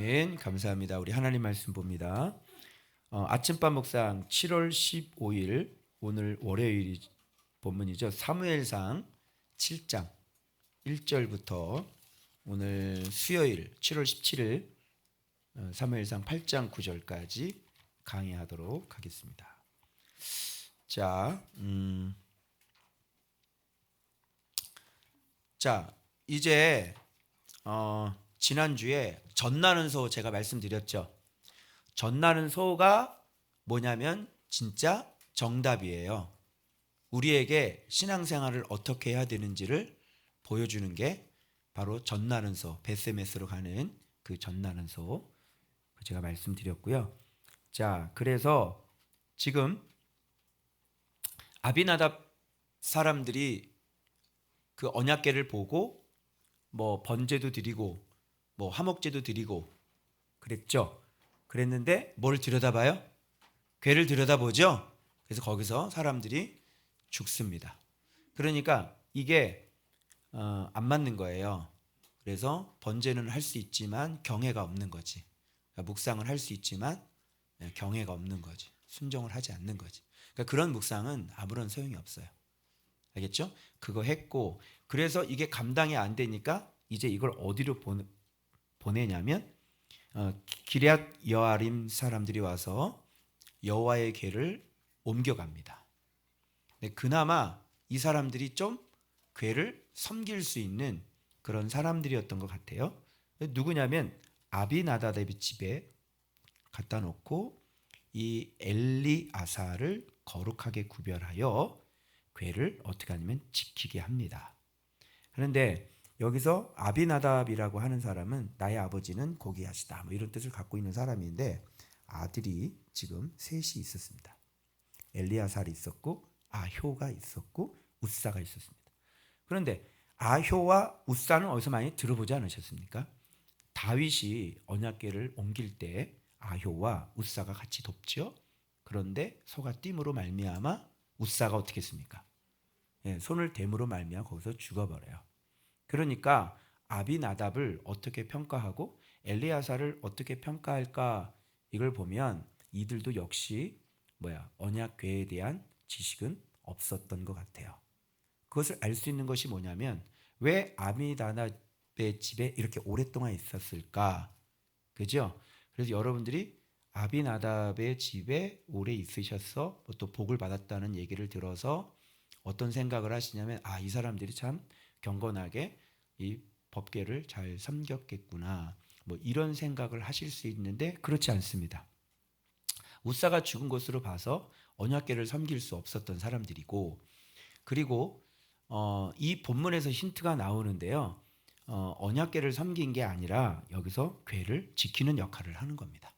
아멘. 감사합니다. 우리 하나님 말씀 봅니다. 아침밥 묵상 7월 15일 오늘 월요일 본문이죠. 사무엘상 7장 1절부터 오늘 수요일 7월 17일 사무엘상 8장 9절까지 강의하도록 하겠습니다. 자, 이제 지난주에 전나는 소 제가 말씀드렸죠. 전나는 소가 뭐냐면 진짜 정답이에요. 우리에게 신앙생활을 어떻게 해야 되는지를 보여주는 게 바로 전나는 소, 베세메스로 가는 그 전나는 소 제가 말씀드렸고요. 자, 그래서 지금 아비나답 사람들이 그 언약궤를 보고 뭐 번제도 드리고 뭐 화목제도 드리고 그랬죠. 그랬는데 뭘 들여다봐요? 궤를 들여다보죠. 그래서 거기서 사람들이 죽습니다. 그러니까 이게 안 맞는 거예요. 그래서 번제는 할 수 있지만 경외가 없는 거지. 그러니까 묵상을 할 수 있지만 경외가 없는 거지. 순종을 하지 않는 거지. 그러니까 그런 묵상은 아무런 소용이 없어요. 알겠죠? 그거 했고, 그래서 이게 감당이 안 되니까 이제 이걸 어디로 보내냐면 기럇 여아림 사람들이 와서 여호와의 궤를 옮겨갑니다. 근데 그나마 이 사람들이 좀 궤를 섬길 수 있는 그런 사람들이었던 것 같아요. 누구냐면 아비나다답의 집에 갖다 놓고 이 엘리아사를 거룩하게 구별하여 궤를 어떻게 하냐면 지키게 합니다. 그런데 여기서 아비나답이라고 하는 사람은 나의 아버지는 고기하시다 뭐 이런 뜻을 갖고 있는 사람인데 아들이 지금 셋이 있었습니다. 엘리아살이 있었고 아효가 있었고 웃사가 있었습니다. 그런데 아효와 웃사는 어디서 많이 들어보지 않으셨습니까? 다윗이 언약궤를 옮길 때 아효와 웃사가 같이 돕죠. 그런데 소가 뜀으로 말미암아 웃사가 어떻게 했습니까? 손을 댐으로 말미암아 거기서 죽어버려요. 그러니까 아비나답을 어떻게 평가하고 엘리야사를 어떻게 평가할까 이걸 보면 이들도 역시 언약궤에 대한 지식은 없었던 것 같아요. 그것을 알 수 있는 것이 뭐냐면 왜 아비나답의 집에 이렇게 오랫동안 있었을까? 그죠? 그래서 여러분들이 아비나답의 집에 오래 있으셔서 또 복을 받았다는 얘기를 들어서 어떤 생각을 하시냐면 이 사람들이 참 경건하게 이 법궤를 잘 섬겼겠구나 뭐 이런 생각을 하실 수 있는데 그렇지 않습니다. 웃사가 죽은 것으로 봐서 언약궤를 섬길 수 없었던 사람들이고, 그리고 이 본문에서 힌트가 나오는데요. 언약궤를 섬긴 게 아니라 여기서 궤를 지키는 역할을 하는 겁니다.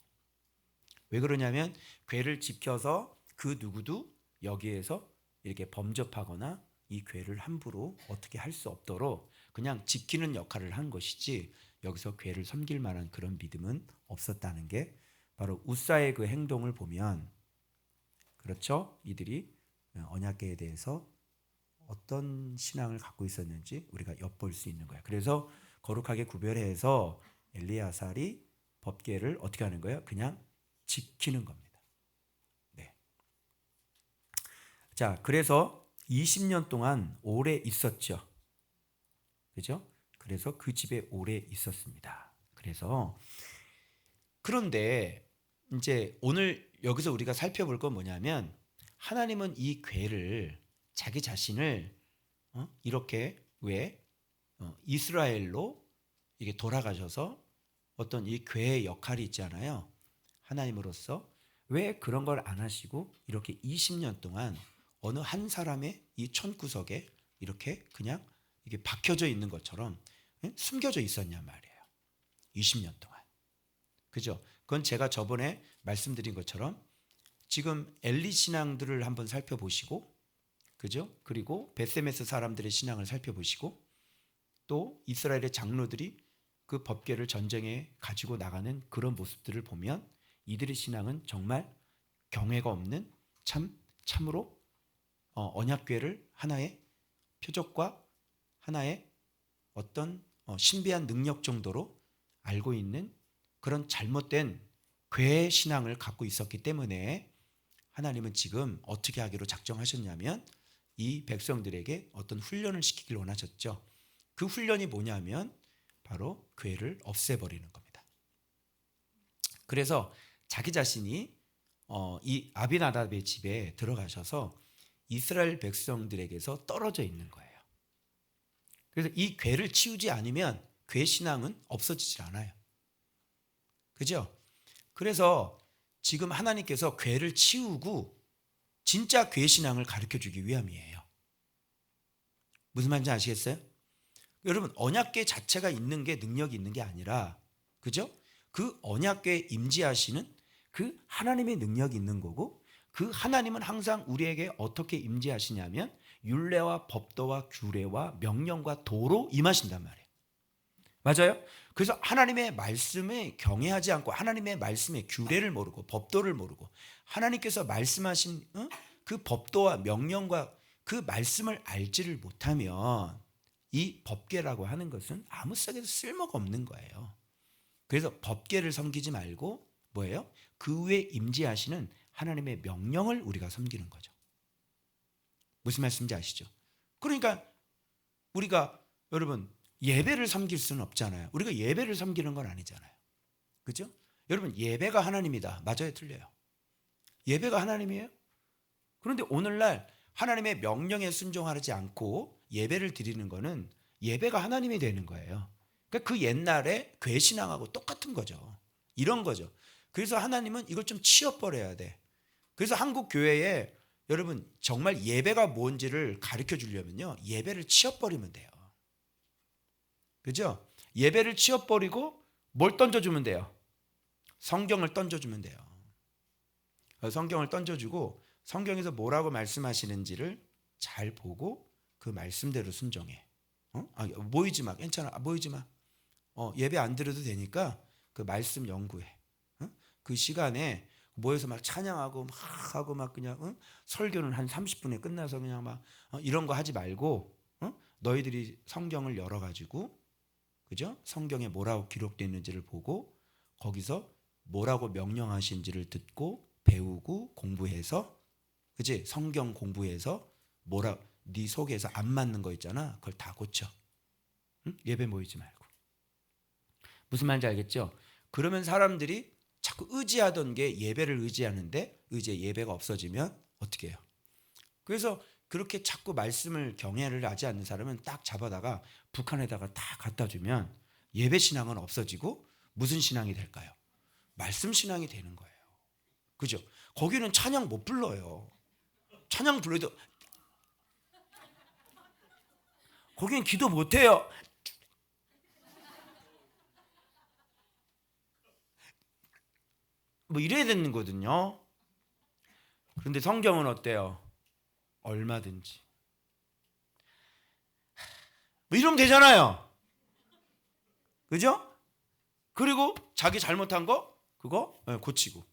왜 그러냐면 궤를 지켜서 그 누구도 여기에서 이렇게 범접하거나 이 궤를 함부로 어떻게 할 수 없도록 그냥 지키는 역할을 한 것이지 여기서 궤를 섬길 만한 그런 믿음은 없었다는 게 바로 웃사의 그 행동을 보면 그렇죠? 이들이 언약궤에 대해서 어떤 신앙을 갖고 있었는지 우리가 엿볼 수 있는 거예요. 그래서 거룩하게 구별해서 엘리야살이 법궤를 어떻게 하는 거예요? 그냥 지키는 겁니다. 네. 자, 그래서 20년 동안 오래 있었죠. 그죠? 그래서 그 집에 오래 있었습니다. 그런데 이제 오늘 여기서 우리가 살펴볼 건 뭐냐면 하나님은 이 궤를 자기 자신을 이렇게 왜 이스라엘로 이게 돌아가셔서 어떤 이 궤의 역할이 있잖아요. 하나님으로서 왜 그런 걸 안 하시고 이렇게 20년 동안 어느 한 사람의 이 천구석에 이렇게 그냥 이게 박혀져 있는 것처럼 숨겨져 있었냐 말이에요. 20년 동안. 그죠? 그건 제가 저번에 말씀드린 것처럼 지금 엘리 신앙들을 한번 살펴보시고, 그죠? 그리고 베세메스 사람들의 신앙을 살펴보시고, 또 이스라엘의 장로들이 그 법궤를 전쟁에 가지고 나가는 그런 모습들을 보면 이들의 신앙은 정말 경외가 없는 참으로 언약궤를 하나의 표적과 하나의 어떤 신비한 능력 정도로 알고 있는 그런 잘못된 괴 신앙을 갖고 있었기 때문에 하나님은 지금 어떻게 하기로 작정하셨냐면 이 백성들에게 어떤 훈련을 시키길 원하셨죠. 그 훈련이 뭐냐면 바로 괴를 없애버리는 겁니다. 그래서 자기 자신이 이 아비나답의 집에 들어가셔서 이스라엘 백성들에게서 떨어져 있는 거예요. 그래서 이 괴를 치우지 않으면 괴 신앙은 없어지질 않아요. 그죠? 그래서 지금 하나님께서 괴를 치우고 진짜 괴 신앙을 가르쳐 주기 위함이에요. 무슨 말인지 아시겠어요? 여러분, 언약궤 자체가 있는 게 능력이 있는 게 아니라, 그죠? 그 언약궤에 임재하시는 그 하나님의 능력이 있는 거고, 그 하나님은 항상 우리에게 어떻게 임재하시냐면 율례와 법도와 규례와 명령과 도로 임하신단 말이에요. 맞아요? 그래서 하나님의 말씀에 경외하지 않고 하나님의 말씀의 규례를 모르고 법도를 모르고 하나님께서 말씀하신 그 법도와 명령과 그 말씀을 알지를 못하면 이 법궤라고 하는 것은 아무 짝에도 쓸모가 없는 거예요. 그래서 법궤를 섬기지 말고 뭐예요? 그 위에 임재하시는 하나님의 명령을 우리가 섬기는 거죠. 무슨 말씀인지 아시죠? 그러니까 우리가 여러분 예배를 섬길 수는 없잖아요. 우리가 예배를 섬기는 건 아니잖아요. 그죠? 여러분 예배가 하나님이다. 맞아요? 틀려요? 예배가 하나님이에요? 그런데 오늘날 하나님의 명령에 순종하지 않고 예배를 드리는 거는 예배가 하나님이 되는 거예요. 그러니까 그 옛날에 괴신앙하고 똑같은 거죠. 이런 거죠. 그래서 하나님은 이걸 좀 치워버려야 돼. 그래서 한국 교회에 여러분 정말 예배가 뭔지를 가르쳐 주려면요. 예배를 치워버리면 돼요. 그죠? 예배를 치워버리고 뭘 던져주면 돼요? 성경을 던져주면 돼요. 성경을 던져주고 성경에서 뭐라고 말씀하시는지를 잘 보고 그 말씀대로 순종해. 모이지 마. 괜찮아. 모이지 마. 예배 안 드려도 되니까 그 말씀 연구해. 그 시간에 모여서 막 찬양하고 막 하고 막 그냥 설교는 한 30분에 끝나서 그냥 막 이런 거 하지 말고 너희들이 성경을 열어가지고 그죠? 성경에 뭐라고 기록되어 있는지를 보고 거기서 뭐라고 명령하신지를 듣고 배우고 공부해서 그치? 성경 공부해서 네 속에서 안 맞는 거 있잖아. 그걸 다 고쳐. 응? 예배 모이지 말고. 무슨 말인지 알겠죠? 그러면 사람들이 자꾸 의지하던 게 예배를 의지하는데 이제 예배가 없어지면 어떻게 해요? 그래서 그렇게 자꾸 말씀을 경외를 하지 않는 사람은 딱 잡아다가 북한에다가 다 갖다 주면 예배 신앙은 없어지고 무슨 신앙이 될까요? 말씀 신앙이 되는 거예요. 그죠? 거기는 찬양 못 불러요. 찬양 불러도 거기는 기도 못 해요. 뭐 이래야 되는 거거든요. 그런데 성경은 어때요? 얼마든지. 뭐 이러면 되잖아요. 그죠? 그리고 자기 잘못한 거 그거 고치고.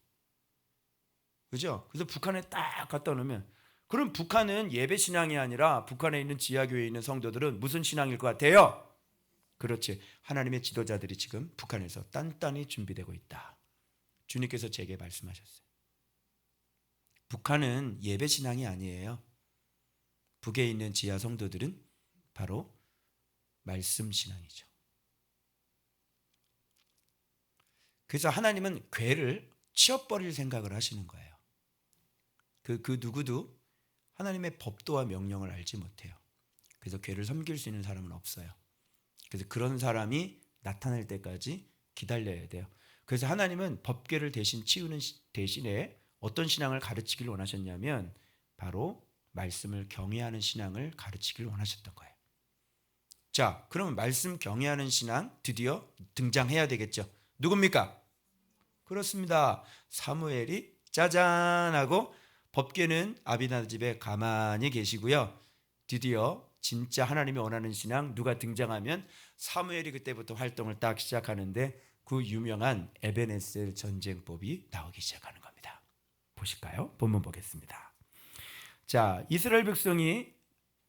그죠? 그래서 북한에 딱 갖다 놓으면 그럼 북한은 예배 신앙이 아니라 북한에 있는 지하교회에 있는 성도들은 무슨 신앙일 것 같아요? 그렇지. 하나님의 지도자들이 지금 북한에서 단단히 준비되고 있다. 주님께서 제게 말씀하셨어요. 북한은 예배 신앙이 아니에요. 북에 있는 지하 성도들은 바로 말씀 신앙이죠. 그래서 하나님은 괴를 치워버릴 생각을 하시는 거예요. 그 누구도 하나님의 법도와 명령을 알지 못해요. 그래서 괴를 섬길 수 있는 사람은 없어요. 그래서 그런 사람이 나타날 때까지 기다려야 돼요. 그래서 하나님은 법궤를 대신 치우는 대신에 어떤 신앙을 가르치길 원하셨냐면 바로 말씀을 경외하는 신앙을 가르치길 원하셨던 거예요. 자, 그러면 말씀 경외하는 신앙 드디어 등장해야 되겠죠. 누굽니까? 그렇습니다. 사무엘이 짜잔 하고 법궤는 아비나답 집에 가만히 계시고요. 드디어 진짜 하나님이 원하는 신앙 누가 등장하면 사무엘이 그때부터 활동을 딱 시작하는데 그 유명한 에베네셀 전쟁법이 나오기 시작하는 겁니다. 보실까요? 본문 보겠습니다. 자, 이스라엘 백성이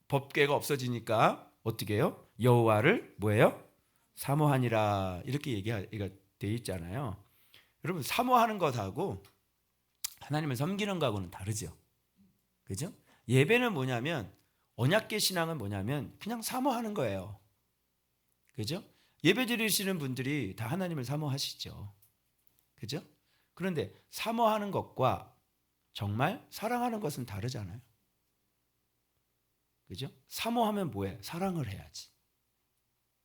법궤가 없어지니까 어떻게 해요? 여호와를 뭐예요? 사모하니라 이렇게 돼 있잖아요. 여러분 사모하는 것하고 하나님을 섬기는 것하고는 다르죠. 그죠? 예배는 뭐냐면 언약계 신앙은 뭐냐면 그냥 사모하는 거예요. 그죠? 예배 드리시는 분들이 다 하나님을 사모하시죠. 그죠? 그런데 사모하는 것과 정말 사랑하는 것은 다르잖아요. 그죠? 사모하면 뭐해? 사랑을 해야지.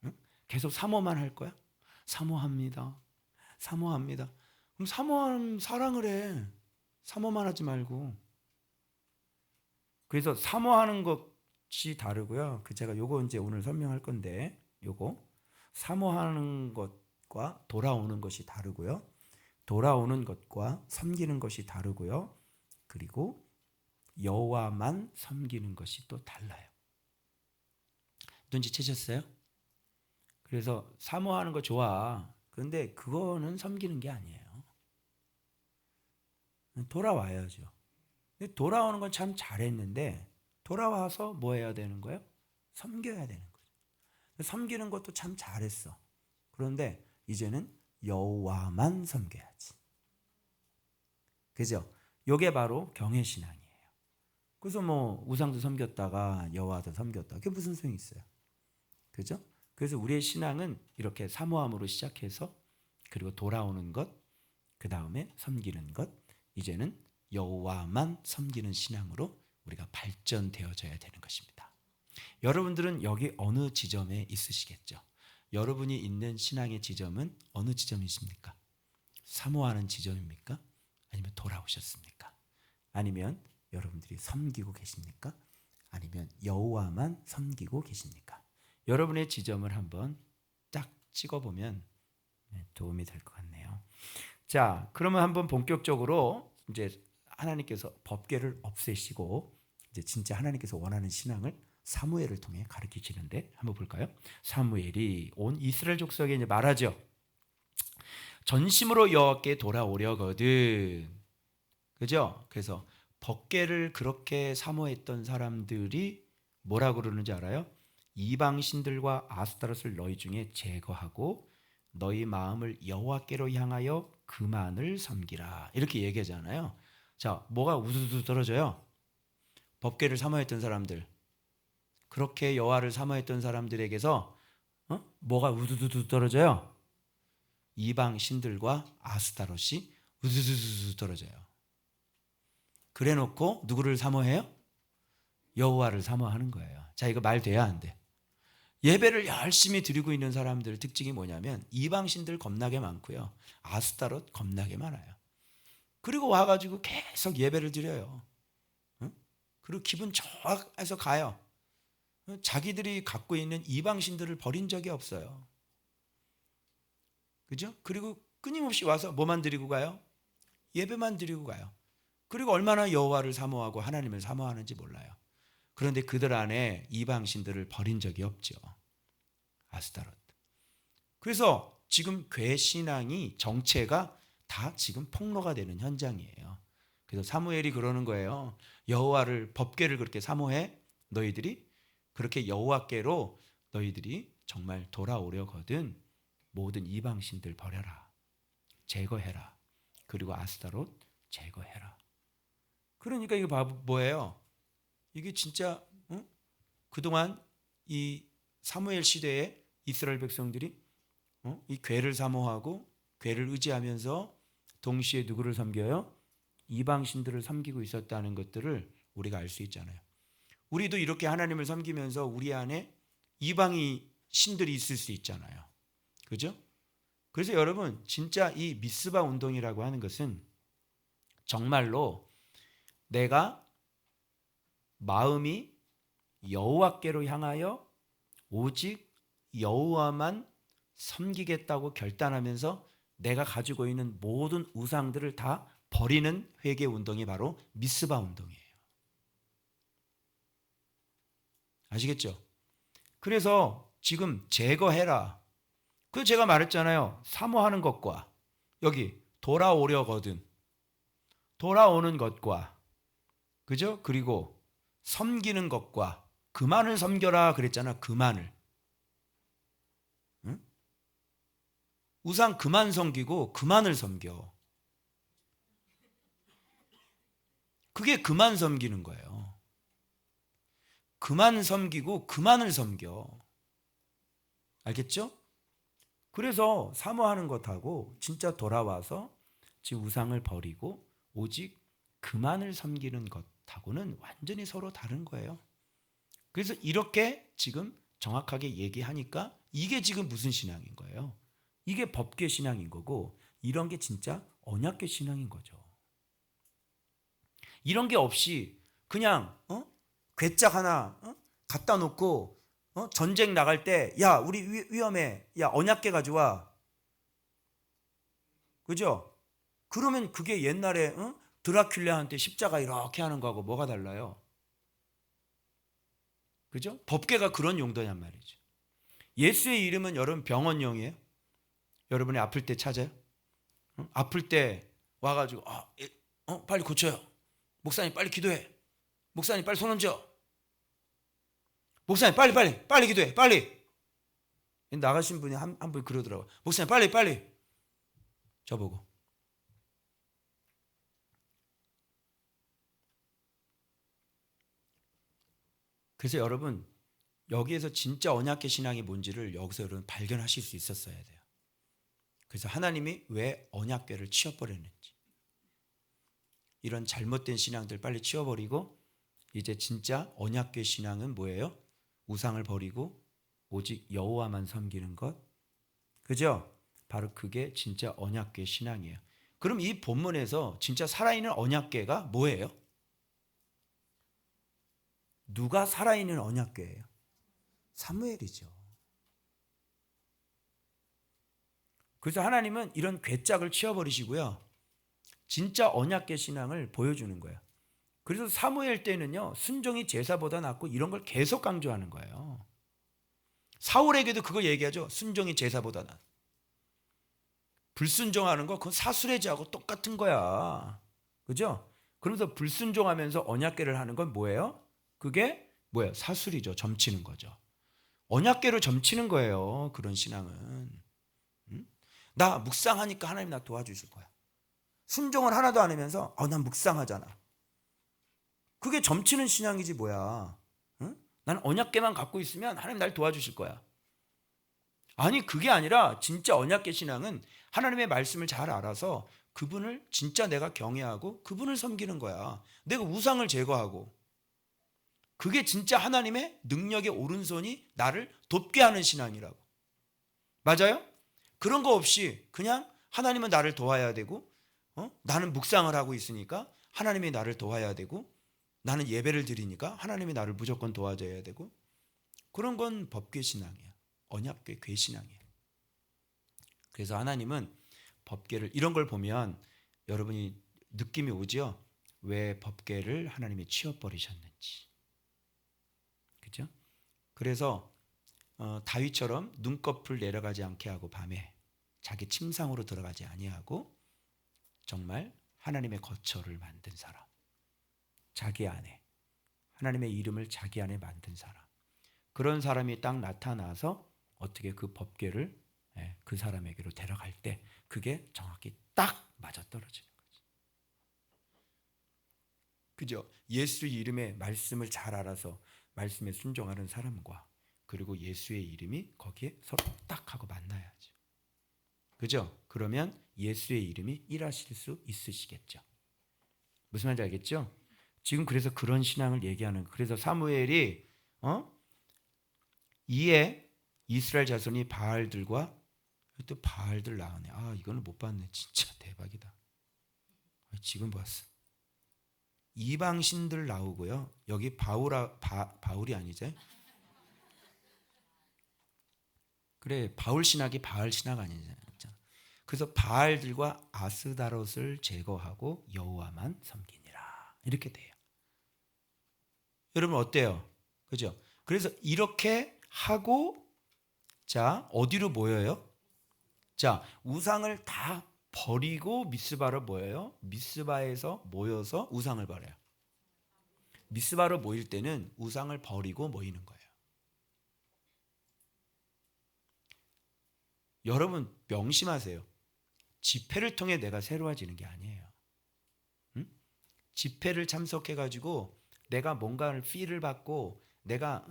응? 계속 사모만 할 거야? 사모합니다. 사모합니다. 그럼 사모하면 사랑을 해. 사모만 하지 말고. 그래서 사모하는 것이 다르고요. 제가 요거 이제 오늘 설명할 건데, 요거 사모하는 것과 돌아오는 것이 다르고요. 돌아오는 것과 섬기는 것이 다르고요. 그리고 여호와만 섬기는 것이 또 달라요. 눈치채셨어요? 그래서 사모하는 거 좋아. 그런데 그거는 섬기는 게 아니에요. 돌아와야죠. 근데 돌아오는 건 참 잘했는데 돌아와서 뭐 해야 되는 거예요? 섬겨야 되는 거죠. 섬기는 것도 참 잘했어. 그런데 이제는 여호와만 섬겨야지. 그죠? 요게 바로 경외신앙이에요. 그래서 뭐 우상도 섬겼다가 여호와도 섬겼다. 그게 무슨 소용이 있어요? 그죠? 그래서 우리의 신앙은 이렇게 사모함으로 시작해서 그리고 돌아오는 것, 그 다음에 섬기는 것, 이제는 여호와만 섬기는 신앙으로 우리가 발전되어져야 되는 것입니다. 여러분들은 여기 어느 지점에 있으시겠죠? 여러분이 있는 신앙의 지점은 어느 지점이십니까? 사모하는 지점입니까? 아니면 돌아오셨습니까? 아니면 여러분들이 섬기고 계십니까? 아니면 여호와만 섬기고 계십니까? 여러분의 지점을 한번 딱 찍어보면 도움이 될 것 같네요. 자, 그러면 한번 본격적으로 이제 하나님께서 법궤를 없애시고 이제 진짜 하나님께서 원하는 신앙을 사무엘을 통해 가르치시는데 한번 볼까요? 사무엘이 온 이스라엘 족속에게 이제 말하죠. 전심으로 여호와께 돌아오려거든. 그죠? 그래서 법궤를 그렇게 사모했던 사람들이 뭐라고 그러는지 알아요? 이방 신들과 아스타롯을 너희 중에 제거하고 너희 마음을 여호와께로 향하여 그만을 섬기라. 이렇게 얘기하잖아요. 자, 뭐가 우두두 떨어져요? 법궤를 사모했던 사람들. 그렇게 여호와를 사모했던 사람들에게서 뭐가 우두두두 떨어져요? 이방 신들과 아스타롯이 우두두두 떨어져요. 그래놓고 누구를 사모해요? 여호와를 사모하는 거예요. 자, 이거 말 돼야 안 돼? 예배를 열심히 드리고 있는 사람들 특징이 뭐냐면 이방 신들 겁나게 많고요. 아스타롯 겁나게 많아요. 그리고 와가지고 계속 예배를 드려요. 그리고 기분 좋아해서 가요. 자기들이 갖고 있는 이방 신들을 버린 적이 없어요. 그죠? 그리고 끊임없이 와서 뭐만 드리고 가요? 예배만 드리고 가요. 그리고 얼마나 여호와를 사모하고 하나님을 사모하는지 몰라요. 그런데 그들 안에 이방 신들을 버린 적이 없죠. 아스타롯. 그래서 지금 궤신앙이 정체가 다 지금 폭로가 되는 현장이에요. 그래서 사무엘이 그러는 거예요. 여호와를 법궤를 그렇게 사모해? 너희들이 그렇게 여호와께로 너희들이 정말 돌아오려거든 모든 이방 신들 버려라. 제거해라. 그리고 아스타롯 제거해라. 그러니까 이거 뭐예요? 이게 진짜 그동안 이 사무엘 시대에 이스라엘 백성들이 이 궤를 사모하고 궤를 의지하면서 동시에 누구를 섬겨요? 이방 신들을 섬기고 있었다는 것들을 우리가 알 수 있잖아요. 우리도 이렇게 하나님을 섬기면서 우리 안에 이방이 신들이 있을 수 있잖아요. 그죠? 그래서 여러분 진짜 이 미스바 운동이라고 하는 것은 정말로 내가 마음이 여호와께로 향하여 오직 여호와만 섬기겠다고 결단하면서 내가 가지고 있는 모든 우상들을 다 버리는 회개 운동이 바로 미스바 운동이에요. 아시겠죠? 그래서 지금 제거해라. 그래서 제가 말했잖아요. 사모하는 것과 여기 돌아오려거든. 돌아오는 것과 그죠? 그리고 섬기는 것과 그만을 섬겨라 그랬잖아. 그만을. 응? 우상 그만 섬기고 그만을 섬겨. 그게 그만 섬기는 거예요. 그만 섬기고 그만을 섬겨. 알겠죠? 그래서 사모하는 것하고 진짜 돌아와서 지금 우상을 버리고 오직 그만을 섬기는 것하고는 완전히 서로 다른 거예요. 그래서 이렇게 지금 정확하게 얘기하니까 이게 지금 무슨 신앙인 거예요? 이게 법계 신앙인 거고 이런 게 진짜 언약계 신앙인 거죠. 이런 게 없이 그냥 괴짝 하나 갖다 놓고 전쟁 나갈 때 야 우리 위험해 야 언약계 가져와 그죠? 그러면 그게 옛날에 드라큘레한테 십자가 이렇게 하는 거하고 뭐가 달라요? 그죠? 법계가 그런 용도냔 말이죠. 예수의 이름은 여러분 병원용이에요. 여러분이 아플 때 찾아요? 아플 때 와가지고 빨리 고쳐요. 목사님 빨리 기도해. 목사님 빨리 손 얹어. 목사님 빨리 기도해. 빨리. 나가신 분이 한 분이 그러더라고요. 목사님 빨리. 저보고. 그래서 여러분 여기에서 진짜 언약계 신앙이 뭔지를 여기서 여러분 발견하실 수 있었어야 돼요. 그래서 하나님이 왜 언약궤를 치워버렸는지 이런 잘못된 신앙들 빨리 치워버리고 이제 진짜 언약궤 신앙은 뭐예요? 우상을 버리고 오직 여호와만 섬기는 것. 그죠? 바로 그게 진짜 언약궤 신앙이에요. 그럼 이 본문에서 진짜 살아있는 언약궤가 뭐예요? 누가 살아있는 언약궤예요? 사무엘이죠. 그래서 하나님은 이런 괴짝을 치워버리시고요. 진짜 언약궤 신앙을 보여주는 거예요. 그래서 사무엘 때는요. 순종이 제사보다 낫고 이런 걸 계속 강조하는 거예요. 사울에게도 그거 얘기하죠. 순종이 제사보다 낫. 불순종하는 거 그건 사수례제하고 똑같은 거야. 그죠? 그러면서 불순종하면서 언약궤를 하는 건 뭐예요? 그게 뭐예요? 사술이죠. 점치는 거죠. 언약궤로 점치는 거예요. 그런 신앙은. 나 묵상하니까 하나님 나 도와주실 거야. 순종을 하나도 안 하면서 난 묵상하잖아. 그게 점치는 신앙이지 뭐야. 응? 난 언약궤만 갖고 있으면 하나님 날 도와주실 거야. 아니 그게 아니라 진짜 언약궤 신앙은 하나님의 말씀을 잘 알아서 그분을 진짜 내가 경외하고 그분을 섬기는 거야. 내가 우상을 제거하고 그게 진짜 하나님의 능력의 오른손이 나를 돕게 하는 신앙이라고. 맞아요? 그런 거 없이 그냥 하나님은 나를 도와야 되고 나는 묵상을 하고 있으니까 하나님이 나를 도와야 되고 나는 예배를 드리니까 하나님이 나를 무조건 도와줘야 되고 그런 건 법궤 신앙이야. 언약궤 궤신앙이에요. 그래서 하나님은 법궤를 이런 걸 보면 여러분이 느낌이 오죠? 왜 법궤를 하나님이 치워버리셨는지. 그죠? 그래서 다윗처럼 눈꺼풀 내려가지 않게 하고 밤에 자기 침상으로 들어가지 아니하고 정말 하나님의 거처를 만든 사람. 자기 안에 하나님의 이름을 자기 안에 만든 사람. 그런 사람이 딱 나타나서 어떻게 그 법궤를 그 사람에게로 데려갈 때 그게 정확히 딱 맞아떨어지는 거지. 그죠? 예수 이름의 말씀을 잘 알아서 말씀에 순종하는 사람과 그리고 예수의 이름이 거기에 서로 딱 하고 만나야죠. 그죠? 그러면 예수의 이름이 일하실 수 있으시겠죠. 무슨 말인지 알겠죠? 지금 그래서 그런 신앙을 얘기하는 거예요. 그래서 사무엘이 이에 이스라엘 자손이 바알들과 또 바알들 나오네. 이거는 못 봤네. 진짜 대박이다. 지금 봤어. 이방신들 나오고요. 여기 바울이 아니죠? 그래 바울 신학이 바알 신학 아니잖아요. 그래서 바알들과 아스다롯을 제거하고 여호와만 섬기니라. 이렇게 돼요. 여러분 어때요? 그죠? 그래서 이렇게 하고 자 어디로 모여요? 자 우상을 다 버리고 미스바로 모여요. 미스바에서 모여서 우상을 버려요. 미스바로 모일 때는 우상을 버리고 모이는 거예요. 여러분 명심하세요. 집회를 통해 내가 새로워지는 게 아니에요. 응? 집회를 참석해가지고 내가 뭔가를 필을 받고 내가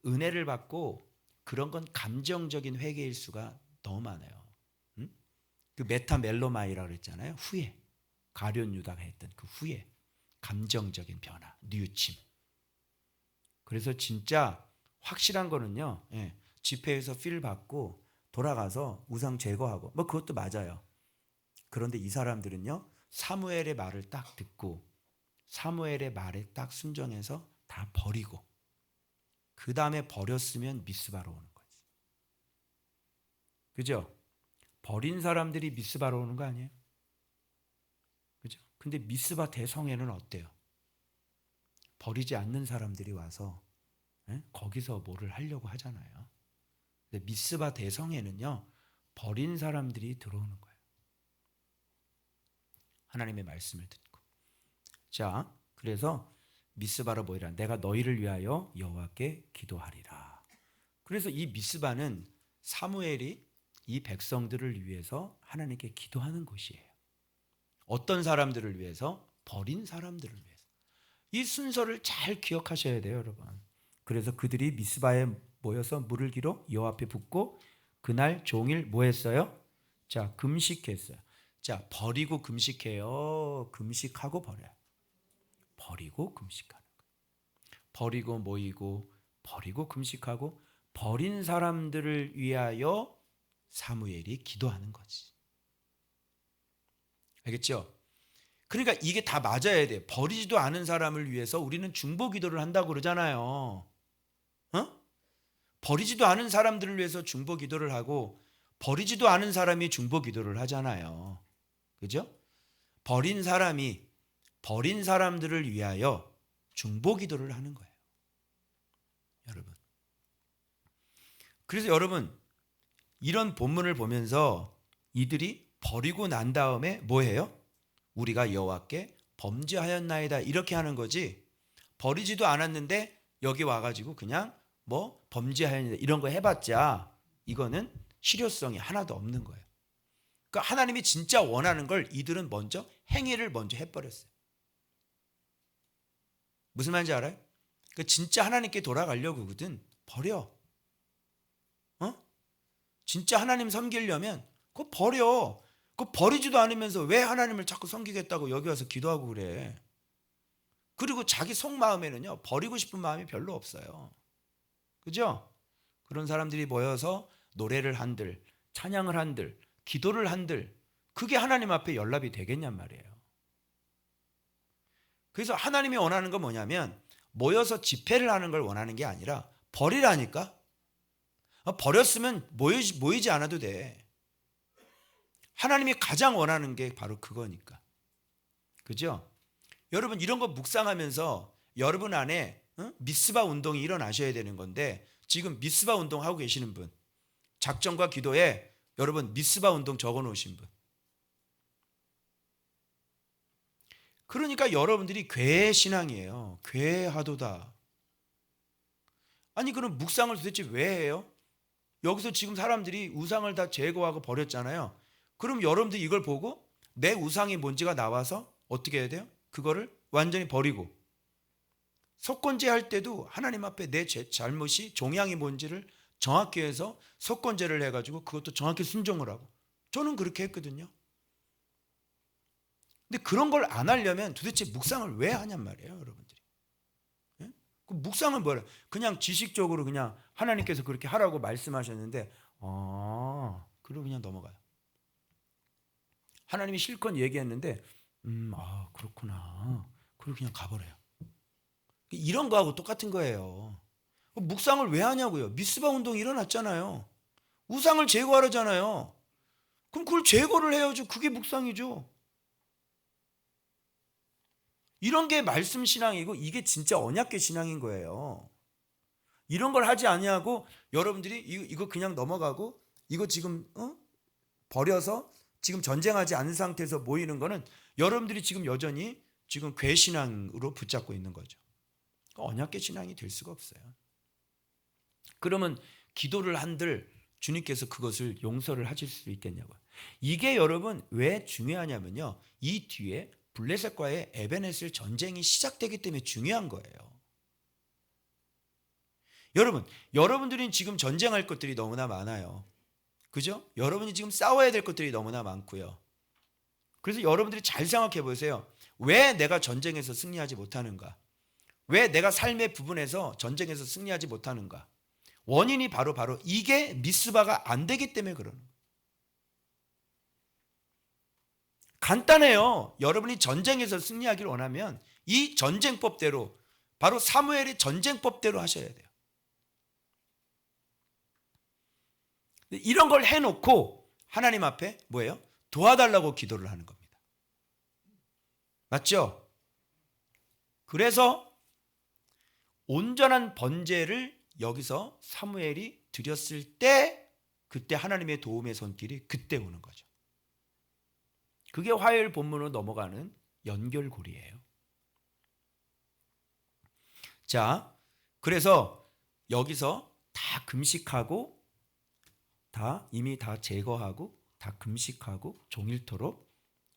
은혜를 받고 그런 건 감정적인 회개일 수가 너무 많아요. 응? 그 메타멜로마이라고 그랬잖아요. 후회. 가룟 유다가 했던 그 후회. 감정적인 변화, 뉘우침. 그래서 진짜 확실한 거는요. 예, 집회에서 필 받고 돌아가서 우상 제거하고 뭐 그것도 맞아요. 그런데 이 사람들은요. 사무엘의 말을 딱 듣고 사무엘의 말에 딱 순종해서 다 버리고 그 다음에 버렸으면 미스바로 오는 거지. 그죠? 버린 사람들이 미스바로 오는 거 아니에요? 그죠? 근데 미스바 대성회는 어때요? 버리지 않는 사람들이 와서 거기서 뭐를 하려고 하잖아요. 근데 미스바 대성회는요. 버린 사람들이 들어오는 거예요. 하나님의 말씀을 듣고. 자, 그래서 미스바로 모이라. 내가 너희를 위하여 여호와께 기도하리라. 그래서 이 미스바는 사무엘이 이 백성들을 위해서 하나님께 기도하는 곳이에요. 어떤 사람들을 위해서? 버린 사람들을 위해서. 이 순서를 잘 기억하셔야 돼요, 여러분. 그래서 그들이 미스바에 모여서 물을 기로 여호와 앞에 붓고 그날 종일 뭐 했어요? 자, 금식했어요. 자, 버리고 금식해요. 금식하고 버려요. 버리고 금식하는 거예요. 버리고 모이고 버리고 금식하고 버린 사람들을 위하여 사무엘이 기도하는 거지. 알겠죠? 그러니까 이게 다 맞아야 돼. 버리지도 않은 사람을 위해서 우리는 중보 기도를 한다고 그러잖아요. 버리지도 않은 사람들을 위해서 중보 기도를 하고 버리지도 않은 사람이 중보 기도를 하잖아요. 그죠? 버린 사람이 버린 사람들을 위하여 중보 기도를 하는 거예요. 여러분. 그래서 여러분 이런 본문을 보면서 이들이 버리고 난 다음에 뭐 해요? 우리가 여호와께 범죄하였나이다 이렇게 하는 거지. 버리지도 않았는데 여기 와가지고 그냥 뭐 범죄하였나이다 이런 거 해봤자 이거는 실효성이 하나도 없는 거예요. 그러니까 하나님이 진짜 원하는 걸 이들은 먼저 행위를 먼저 해버렸어요. 무슨 말인지 알아요? 그러니까 진짜 하나님께 돌아가려고거든 버려. 진짜 하나님 섬기려면 그거 버려. 그거 버리지도 않으면서 왜 하나님을 자꾸 섬기겠다고 여기 와서 기도하고 그래. 그리고 자기 속마음에는요 버리고 싶은 마음이 별로 없어요. 그죠? 그런 사람들이 모여서 노래를 한들 찬양을 한들 기도를 한들 그게 하나님 앞에 연락이 되겠냔 말이에요. 그래서 하나님이 원하는 건 뭐냐면 모여서 집회를 하는 걸 원하는 게 아니라 버리라니까. 버렸으면 모이지 않아도 돼. 하나님이 가장 원하는 게 바로 그거니까. 그죠? 여러분 이런 거 묵상하면서 여러분 안에 미스바 운동이 일어나셔야 되는 건데 지금 미스바 운동 하고 계시는 분, 작정과 기도에 여러분 미스바 운동 적어 놓으신 분. 그러니까 여러분들이 괴 신앙이에요. 괴하도다. 아니 그럼 묵상을 도대체 왜 해요? 여기서 지금 사람들이 우상을 다 제거하고 버렸잖아요. 그럼 여러분들이 이걸 보고 내 우상이 뭔지가 나와서 어떻게 해야 돼요? 그거를 완전히 버리고 속건제 할 때도 하나님 앞에 내 잘못이 종양이 뭔지를 정확히 해서 속건제를 해가지고 그것도 정확히 순종을 하고 저는 그렇게 했거든요. 근데 그런 걸 안 하려면 도대체 묵상을 왜 하냔 말이에요, 여러분들이. 예? 그 묵상은 뭐라? 그냥 지식적으로 그냥 하나님께서 그렇게 하라고 말씀하셨는데, 그리고 그냥 넘어가요. 하나님이 실컷 얘기했는데, 그렇구나. 그리고 그냥 가버려요. 이런 거하고 똑같은 거예요. 묵상을 왜 하냐고요? 미스바 운동이 일어났잖아요. 우상을 제거하라잖아요. 그럼 그걸 제거를 해야죠. 그게 묵상이죠. 이런 게 말씀 신앙이고 이게 진짜 언약궤 신앙인 거예요. 이런 걸 하지 아니하고 여러분들이 이거 그냥 넘어가고 이거 지금 버려서 지금 전쟁하지 않은 상태에서 모이는 거는 여러분들이 지금 여전히 지금 궤 신앙으로 붙잡고 있는 거죠. 언약궤 신앙이 될 수가 없어요. 그러면 기도를 한들 주님께서 그것을 용서를 하실 수 있겠냐고요. 이게 여러분 왜 중요하냐면요. 이 뒤에 블레셋과의 에베네셀 전쟁이 시작되기 때문에 중요한 거예요. 여러분들이 지금 전쟁할 것들이 너무나 많아요. 그죠? 여러분이 지금 싸워야 될 것들이 너무나 많고요. 그래서 여러분들이 잘 생각해 보세요. 왜 내가 전쟁에서 승리하지 못하는가? 왜 내가 삶의 부분에서 전쟁에서 승리하지 못하는가? 원인이 바로 이게 미스바가 안 되기 때문에 그러는 거예요. 간단해요. 여러분이 전쟁에서 승리하기를 원하면 이 전쟁법대로, 바로 사무엘의 전쟁법대로 하셔야 돼요. 이런 걸 해놓고 하나님 앞에 뭐예요? 도와달라고 기도를 하는 겁니다. 맞죠? 그래서 온전한 번제를 여기서 사무엘이 드렸을 때, 그때 하나님의 도움의 손길이 그때 오는 거죠. 그게 화요일 본문으로 넘어가는 연결고리예요. 자, 그래서 여기서 다 금식하고, 이미 다 제거하고, 다 금식하고 종일토록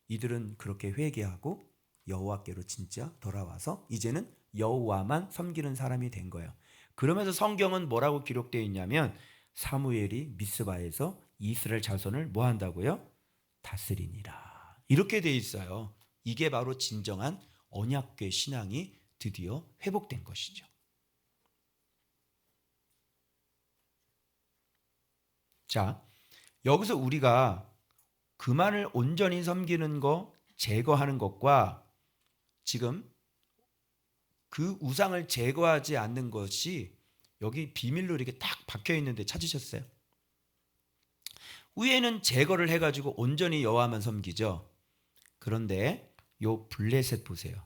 이들은 그렇게 회개하고 여호와께로 진짜 돌아와서 이제는 여호와만 섬기는 사람이 된 거예요. 그러면서 성경은 뭐라고 기록되어 있냐면 사무엘이 미스바에서 이스라엘 자손을 뭐 한다고요? 다스리니라. 이렇게 돼 있어요. 이게 바로 진정한 언약궤 신앙이 드디어 회복된 것이죠. 자, 여기서 우리가 그만을 온전히 섬기는 거, 제거하는 것과 지금 그 우상을 제거하지 않는 것이 여기 비밀로 이렇게 딱 박혀 있는데 찾으셨어요? 위에는 제거를 해가지고 온전히 여호와만 섬기죠. 그런데 요 블레셋 보세요.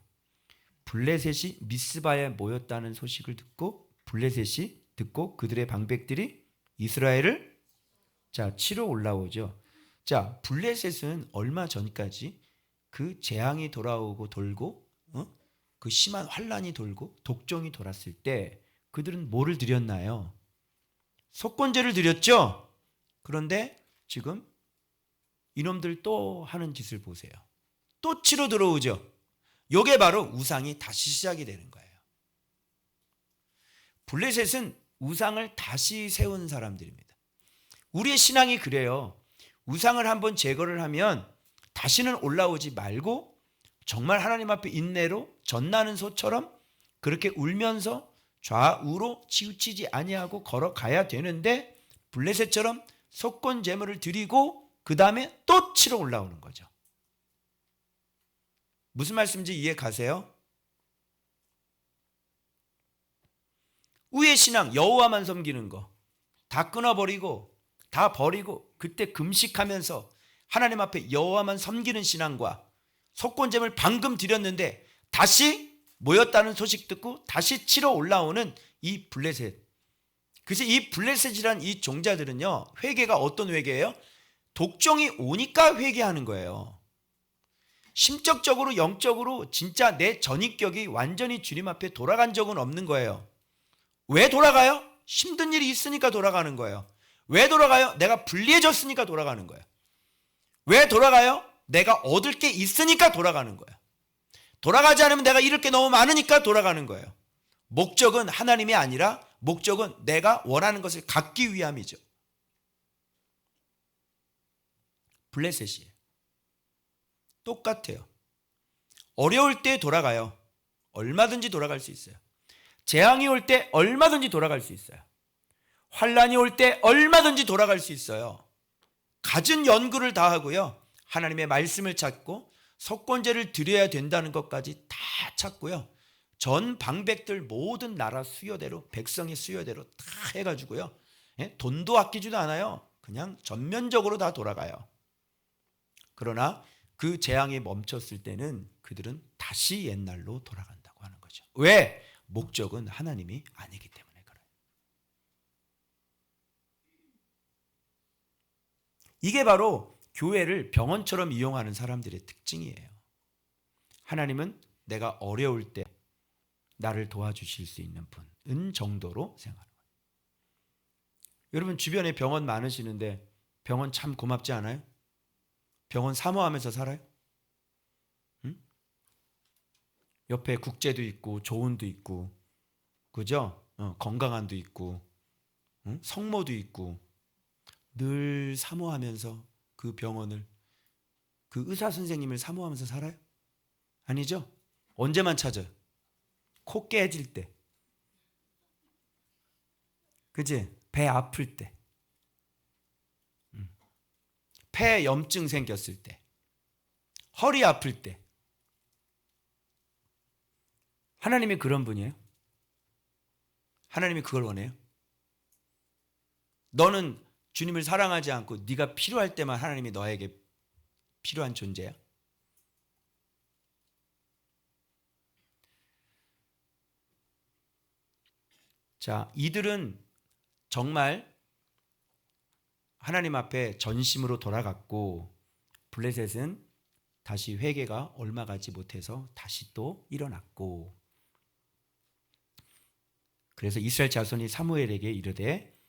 블레셋이 미스바에 모였다는 소식을 듣고 블레셋이 듣고 그들의 방백들이 이스라엘을 치러 올라오죠. 자, 블레셋은 얼마 전까지 그 재앙이 돌아오고 돌고 그 심한 환란이 돌고 독종이 돌았을 때 그들은 뭐를 드렸나요? 속건제를 드렸죠. 그런데 지금 이놈들 또 하는 짓을 보세요. 또 치러 들어오죠. 이게 바로 우상이 다시 시작이 되는 거예요. 블레셋은 우상을 다시 세운 사람들입니다. 우리의 신앙이 그래요. 우상을 한번 제거를 하면 다시는 올라오지 말고 정말 하나님 앞에 인내로 젖나는 소처럼 그렇게 울면서 좌우로 치우치지 아니하고 걸어가야 되는데 블레셋처럼 속건 제물을 드리고 그 다음에 또 치러 올라오는 거죠. 무슨 말씀인지 이해 가세요? 우의 신앙, 여호와만 섬기는 거 다 끊어버리고 다 버리고 그때 금식하면서 하나님 앞에 여호와만 섬기는 신앙과 속건제물 방금 드렸는데 다시 모였다는 소식 듣고 다시 치러 올라오는 이 블레셋. 그래서 이 블레셋이란 이 종자들은요, 회개가 어떤 회개예요? 독종이 오니까 회개하는 거예요. 심적적으로 영적으로 진짜 내 전인격이 완전히 주님 앞에 돌아간 적은 없는 거예요. 왜 돌아가요? 힘든 일이 있으니까 돌아가는 거예요. 왜 돌아가요? 내가 불리해졌으니까 돌아가는 거예요. 왜 돌아가요? 내가 얻을 게 있으니까 돌아가는 거예요. 돌아가지 않으면 내가 잃을 게 너무 많으니까 돌아가는 거예요. 목적은 하나님이 아니라 목적은 내가 원하는 것을 갖기 위함이죠. 블레셋이에요. 똑같아요. 어려울 때 돌아가요. 얼마든지 돌아갈 수 있어요. 재앙이 올 때 얼마든지 돌아갈 수 있어요. 환란이 올 때 얼마든지 돌아갈 수 있어요. 갖은 연구를 다 하고요. 하나님의 말씀을 찾고 속건제를 드려야 된다는 것까지 다 찾고요. 전 방백들 모든 나라 수요대로 백성의 수요대로 다 해가지고요. 돈도 아끼지도 않아요. 그냥 전면적으로 다 돌아가요. 그러나 그 재앙이 멈췄을 때는 그들은 다시 옛날로 돌아간다고 하는 거죠. 왜? 목적은 하나님이 아니기 때문에 그래요. 이게 바로 교회를 병원처럼 이용하는 사람들의 특징이에요. 하나님은 내가 어려울 때 나를 도와주실 수 있는 분은 정도로 생각하는 거예요. 여러분 주변에 병원 많으시는데 병원 참 고맙지 않아요? 병원 사모하면서 살아요? 응? 옆에 국제도 있고 조은도 있고, 그죠? 건강한도 있고, 응? 성모도 있고, 늘 사모하면서 그 병원을, 그 의사 선생님을 사모하면서 살아요? 아니죠? 언제만 찾아요? 코 깨질 때, 그지? 배 아플 때, 폐 염증 생겼을 때, 허리 아플 때. 하나님이 그런 분이에요? 하나님이 그걸 원해요? 너는 주님을 사랑하지 않고 네가 필요할 때만 하나님이 너에게 필요한 존재야? 자, 이들은 정말 하나님 앞에 전심으로 돌아갔고, 블레셋은 다시 회개가 얼마 가지 못해서 다시 또 일어났고, 그래서 이스라엘 자손이 사무엘에게 이르되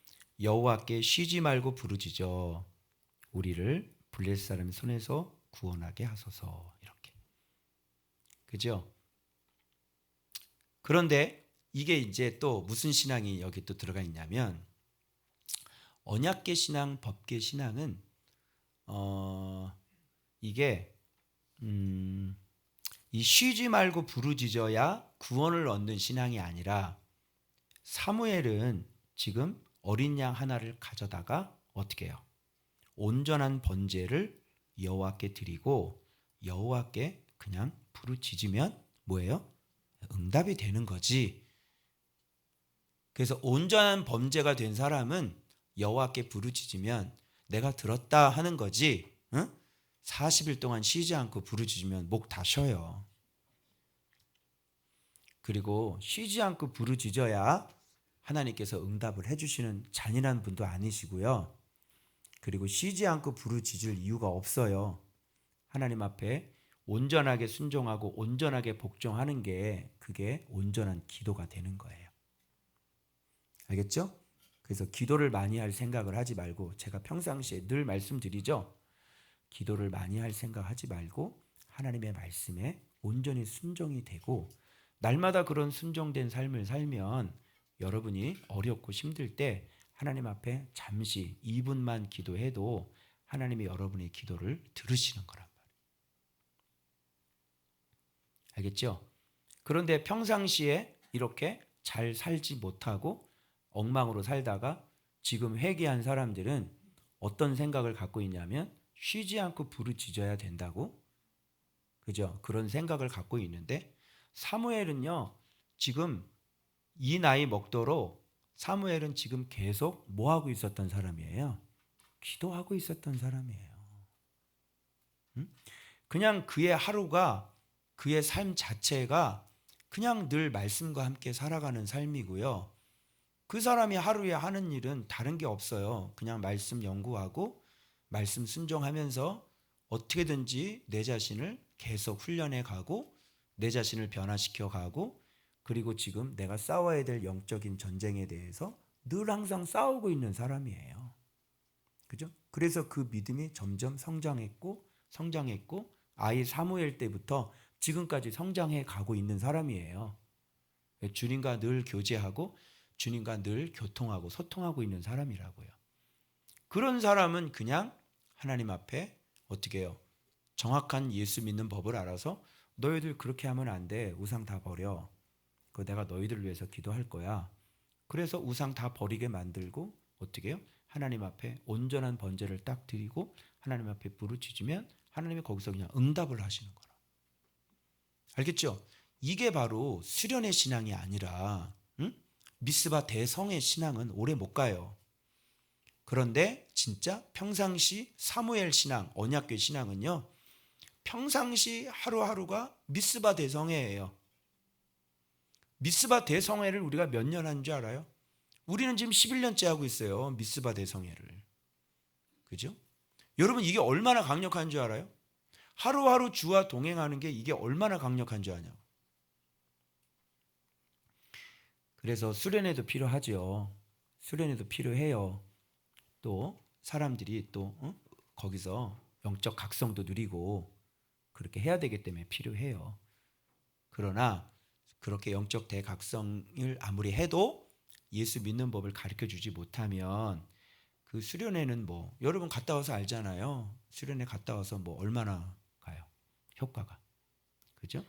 여호와께 쉬지 말고 부르짖어 우리를 블레셋 사람의 손에서 구원하게 하소서. 이렇게, 그죠? 그런데 이게 이제 또 무슨 신앙이 여기 또 들어가 있냐면, 언약계 신앙, 법계 신앙은 이게 이 쉬지 말고 부르짖어야 구원을 얻는 신앙이 아니라, 사무엘은 지금 어린 양 하나를 가져다가 어떻게 해요? 온전한 번제를 여호와께 드리고 여호와께 그냥 부르짖으면 뭐예요? 응답이 되는 거지. 그래서 온전한 범죄가 된 사람은 여호와께 부르짖으면 내가 들었다 하는 거지. 응? 40일 동안 쉬지 않고 부르짖으면 목 다 쉬어요. 그리고 쉬지 않고 부르짖어야 하나님께서 응답을 해주시는 잔인한 분도 아니시고요. 그리고 쉬지 않고 부르짖을 이유가 없어요. 하나님 앞에 온전하게 순종하고 온전하게 복종하는 게, 그게 온전한 기도가 되는 거예요. 알겠죠? 그래서 기도를 많이 할 생각을 하지 말고, 제가 평상시에 늘 말씀드리죠. 기도를 많이 할 생각하지 말고 하나님의 말씀에 온전히 순종이 되고, 날마다 그런 순종된 삶을 살면 여러분이 어렵고 힘들 때 하나님 앞에 잠시 2분만 기도해도 하나님이 여러분의 기도를 들으시는 거란 말이에요. 알겠죠? 그런데 평상시에 이렇게 잘 살지 못하고 엉망으로 살다가 지금 회개한 사람들은 어떤 생각을 갖고 있냐면, 쉬지 않고 부르짖어야 된다고, 그죠? 그런 생각을 갖고 있는데, 사무엘은요, 지금 이 나이 먹도록 사무엘은 지금 계속 뭐 하고 있었던 사람이에요? 기도하고 있었던 사람이에요. 그냥 그의 하루가, 그의 삶 자체가 그냥 늘 말씀과 함께 살아가는 삶이고요. 그 사람이 하루에 하는 일은 다른 게 없어요. 그냥 말씀 연구하고 말씀 순종하면서 어떻게든지 내 자신을 계속 훈련해 가고 내 자신을 변화시켜 가고, 그리고 지금 내가 싸워야 될 영적인 전쟁에 대해서 늘 항상 싸우고 있는 사람이에요. 그죠? 그래서 그 믿음이 점점 성장했고 아이 사무엘 때부터 지금까지 성장해 가고 있는 사람이에요. 주님과 늘 교제하고 주님과 늘 교통하고 소통하고 있는 사람이라고요. 그런 사람은 그냥 하나님 앞에 어떻게 해요? 정확한 예수 믿는 법을 알아서, 너희들 그렇게 하면 안 돼. 우상 다 버려. 그거 내가 너희들 위해서 기도할 거야. 그래서 우상 다 버리게 만들고 어떻게 해요? 하나님 앞에 온전한 번제를 딱 드리고 하나님 앞에 부르짖으면 하나님이 거기서 그냥 응답을 하시는 거라. 알겠죠? 이게 바로 수련의 신앙이 아니라, 미스바 대성의 신앙은 오래 못 가요. 그런데 진짜 평상시 사무엘 신앙, 언약궤 신앙은요, 평상시 하루하루가 미스바 대성회예요. 미스바 대성회를 우리가 몇 년 한 줄 알아요? 우리는 지금 11년째 하고 있어요. 미스바 대성회를. 그죠? 여러분, 이게 얼마나 강력한 줄 알아요? 하루하루 주와 동행하는 게 이게 얼마나 강력한 줄 아냐고. 그래서 수련회도 필요하죠. 수련회도 필요해요. 또 사람들이 또 거기서 영적 각성도 누리고 그렇게 해야 되기 때문에 필요해요. 그러나 그렇게 영적 대각성을 아무리 해도 예수 믿는 법을 가르쳐 주지 못하면 그 수련회는 뭐 여러분 갔다 와서 알잖아요. 수련회 갔다 와서 뭐 얼마나 가요? 효과가. 그죠?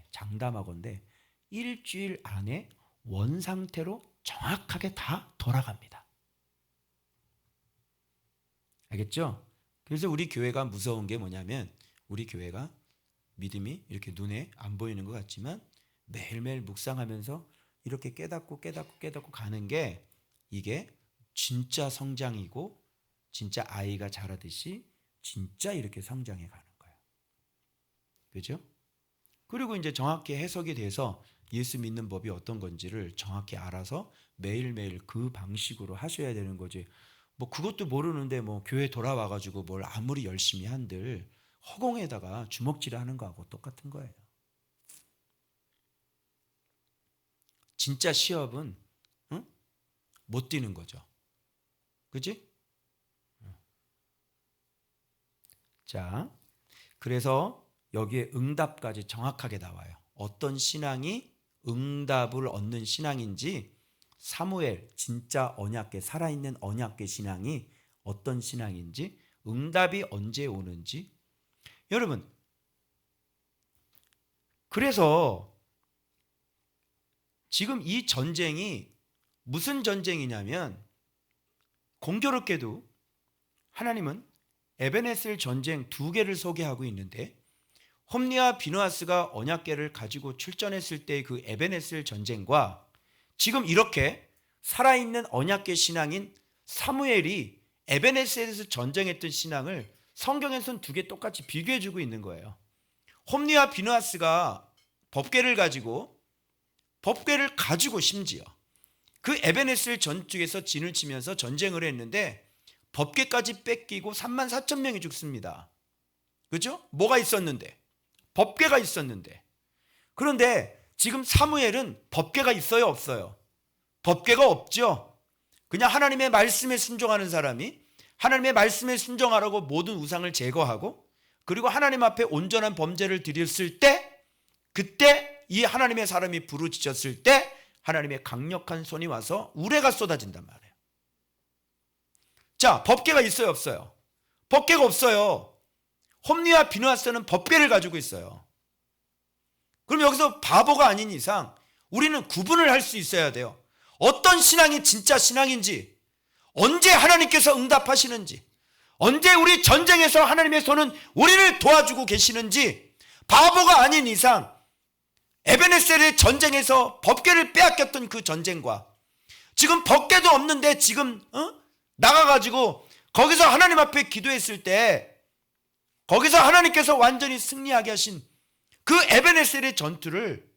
장담하건대 일주일 안에 원상태로 정확하게 다 돌아갑니다. 알겠죠? 그래서 우리 교회가 무서운 게 뭐냐면 우리 교회가 믿음이 이렇게 눈에 안 보이는 것 같지만 매일매일 묵상하면서 이렇게 깨닫고 가는 게 이게 진짜 성장이고 진짜 아이가 자라듯이 진짜 이렇게 성장해 가는 거예요. 그죠? 그리고 이제 정확히 해석이 돼서 예수 믿는 법이 어떤 건지를 정확히 알아서 매일매일 그 방식으로 하셔야 되는 거지. 뭐 그것도 모르는데 뭐 교회 돌아와 가지고 뭘 아무리 열심히 한들 허공에다가 주먹질 하는 거하고 똑같은 거예요. 진짜 시합은 못 뛰는 거죠. 그지? 자, 그래서 여기에 응답까지 정확하게 나와요. 어떤 신앙이 응답을 얻는 신앙인지 사무엘 진짜 언약궤 살아있는 언약궤 신앙이 어떤 신앙인지 응답이 언제 오는지 여러분 그래서 지금 이 전쟁이 무슨 전쟁이냐면 공교롭게도 하나님은 에베네셀 전쟁 2개를 소개하고 있는데 홈리와 비느하스가 언약궤를 가지고 출전했을 때 그 에베네셀 전쟁과 지금 이렇게 살아있는 언약궤 신앙인 사무엘이 에베네셀에서 전쟁했던 신앙을 성경에서는 2개 똑같이 비교해주고 있는 거예요. 홈리와 비느하스가 법궤를 가지고 심지어 그 에베네셀 전투에서 진을 치면서 전쟁을 했는데 법궤까지 뺏기고 34,000명이 죽습니다. 그죠? 뭐가 있었는데? 법궤가 있었는데. 그런데 지금 사무엘은 법궤가 있어요, 없어요? 법궤가 없죠. 그냥 하나님의 말씀에 순종하는 사람이 하나님의 말씀에 순종하라고 모든 우상을 제거하고 그리고 하나님 앞에 온전한 범죄를 드렸을 때 그때 이 하나님의 사람이 부르짖었을 때 하나님의 강력한 손이 와서 우레가 쏟아진단 말이에요. 자, 법궤가 있어요, 없어요? 법궤가 없어요. 홈리와 비느하스는 법궤를 가지고 있어요. 그럼 여기서 바보가 아닌 이상 우리는 구분을 할 수 있어야 돼요. 어떤 신앙이 진짜 신앙인지, 언제 하나님께서 응답하시는지, 언제 우리 전쟁에서 하나님의 손은 우리를 도와주고 계시는지 바보가 아닌 이상 에베네셀의 전쟁에서 법궤를 빼앗겼던 그 전쟁과 지금 법궤도 없는데 지금 나가가지고 거기서 하나님 앞에 기도했을 때 거기서 하나님께서 완전히 승리하게 하신 그 에베네셀의 전투를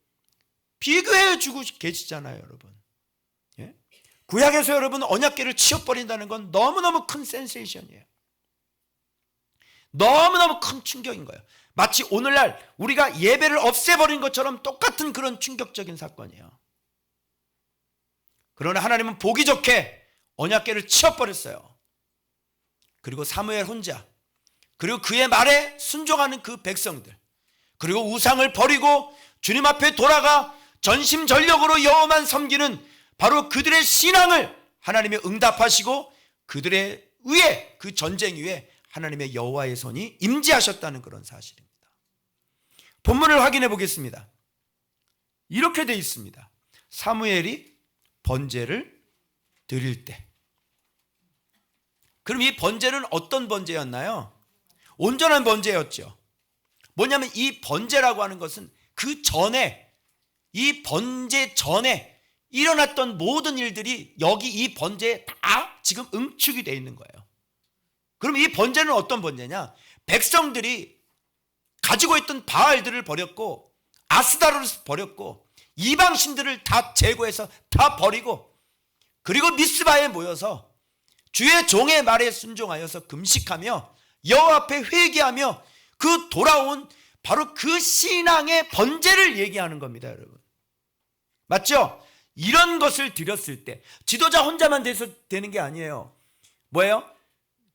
비교해 주고 계시잖아요, 여러분. 예? 구약에서 여러분 언약궤를 치워버린다는 건 너무너무 큰 센세이션이에요. 너무너무 큰 충격인 거예요. 마치 오늘날 우리가 예배를 없애버린 것처럼 똑같은 그런 충격적인 사건이에요. 그러나 하나님은 보기 좋게 언약궤를 치워버렸어요. 그리고 사무엘 혼자 그리고 그의 말에 순종하는 그 백성들 그리고 우상을 버리고 주님 앞에 돌아가 전심전력으로 여호와만 섬기는 바로 그들의 신앙을 하나님이 응답하시고 그들의 위에 그 전쟁 위에 하나님의 여호와의 손이 임재하셨다는 그런 사실입니다. 본문을 확인해 보겠습니다. 이렇게 되어 있습니다. 사무엘이 번제를 드릴 때 그럼 이 번제는 어떤 번제였나요? 온전한 번제였죠. 뭐냐면 이 번제라고 하는 것은 그 전에 이 번제 전에 일어났던 모든 일들이 여기 이 번제에 다 지금 응축이 되어 있는 거예요. 그럼 이 번제는 어떤 번제냐? 백성들이 가지고 있던 바알들을 버렸고 아스다로를 버렸고 이방신들을 다 제거해서 다 버리고 그리고 미스바에 모여서 주의 종의 말에 순종하여서 금식하며 여호와 앞에 회개하며 그 돌아온 바로 그 신앙의 번제를 얘기하는 겁니다, 여러분. 맞죠? 이런 것을 드렸을 때 지도자 혼자만 돼서 되는 게 아니에요. 뭐예요?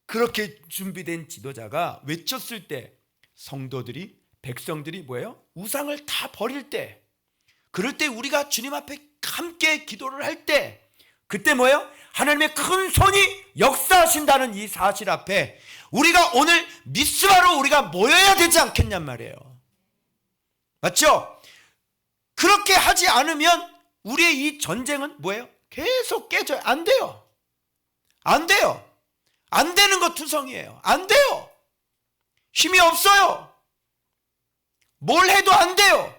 그렇게 준비된 지도자가 외쳤을 때 성도들이, 백성들이 뭐예요? 우상을 다 버릴 때, 그럴 때 우리가 주님 앞에 함께 기도를 할 때, 그때 뭐예요? 하나님의 큰 손이 역사하신다는 이 사실 앞에 우리가 오늘 미스바로 우리가 모여야 되지 않겠냔 말이에요. 맞죠? 그렇게 하지 않으면 우리의 이 전쟁은 뭐예요? 계속 깨져요. 안 돼요. 안 돼요. 안 되는 거 투성이에요. 안 돼요. 힘이 없어요. 뭘 해도 안 돼요.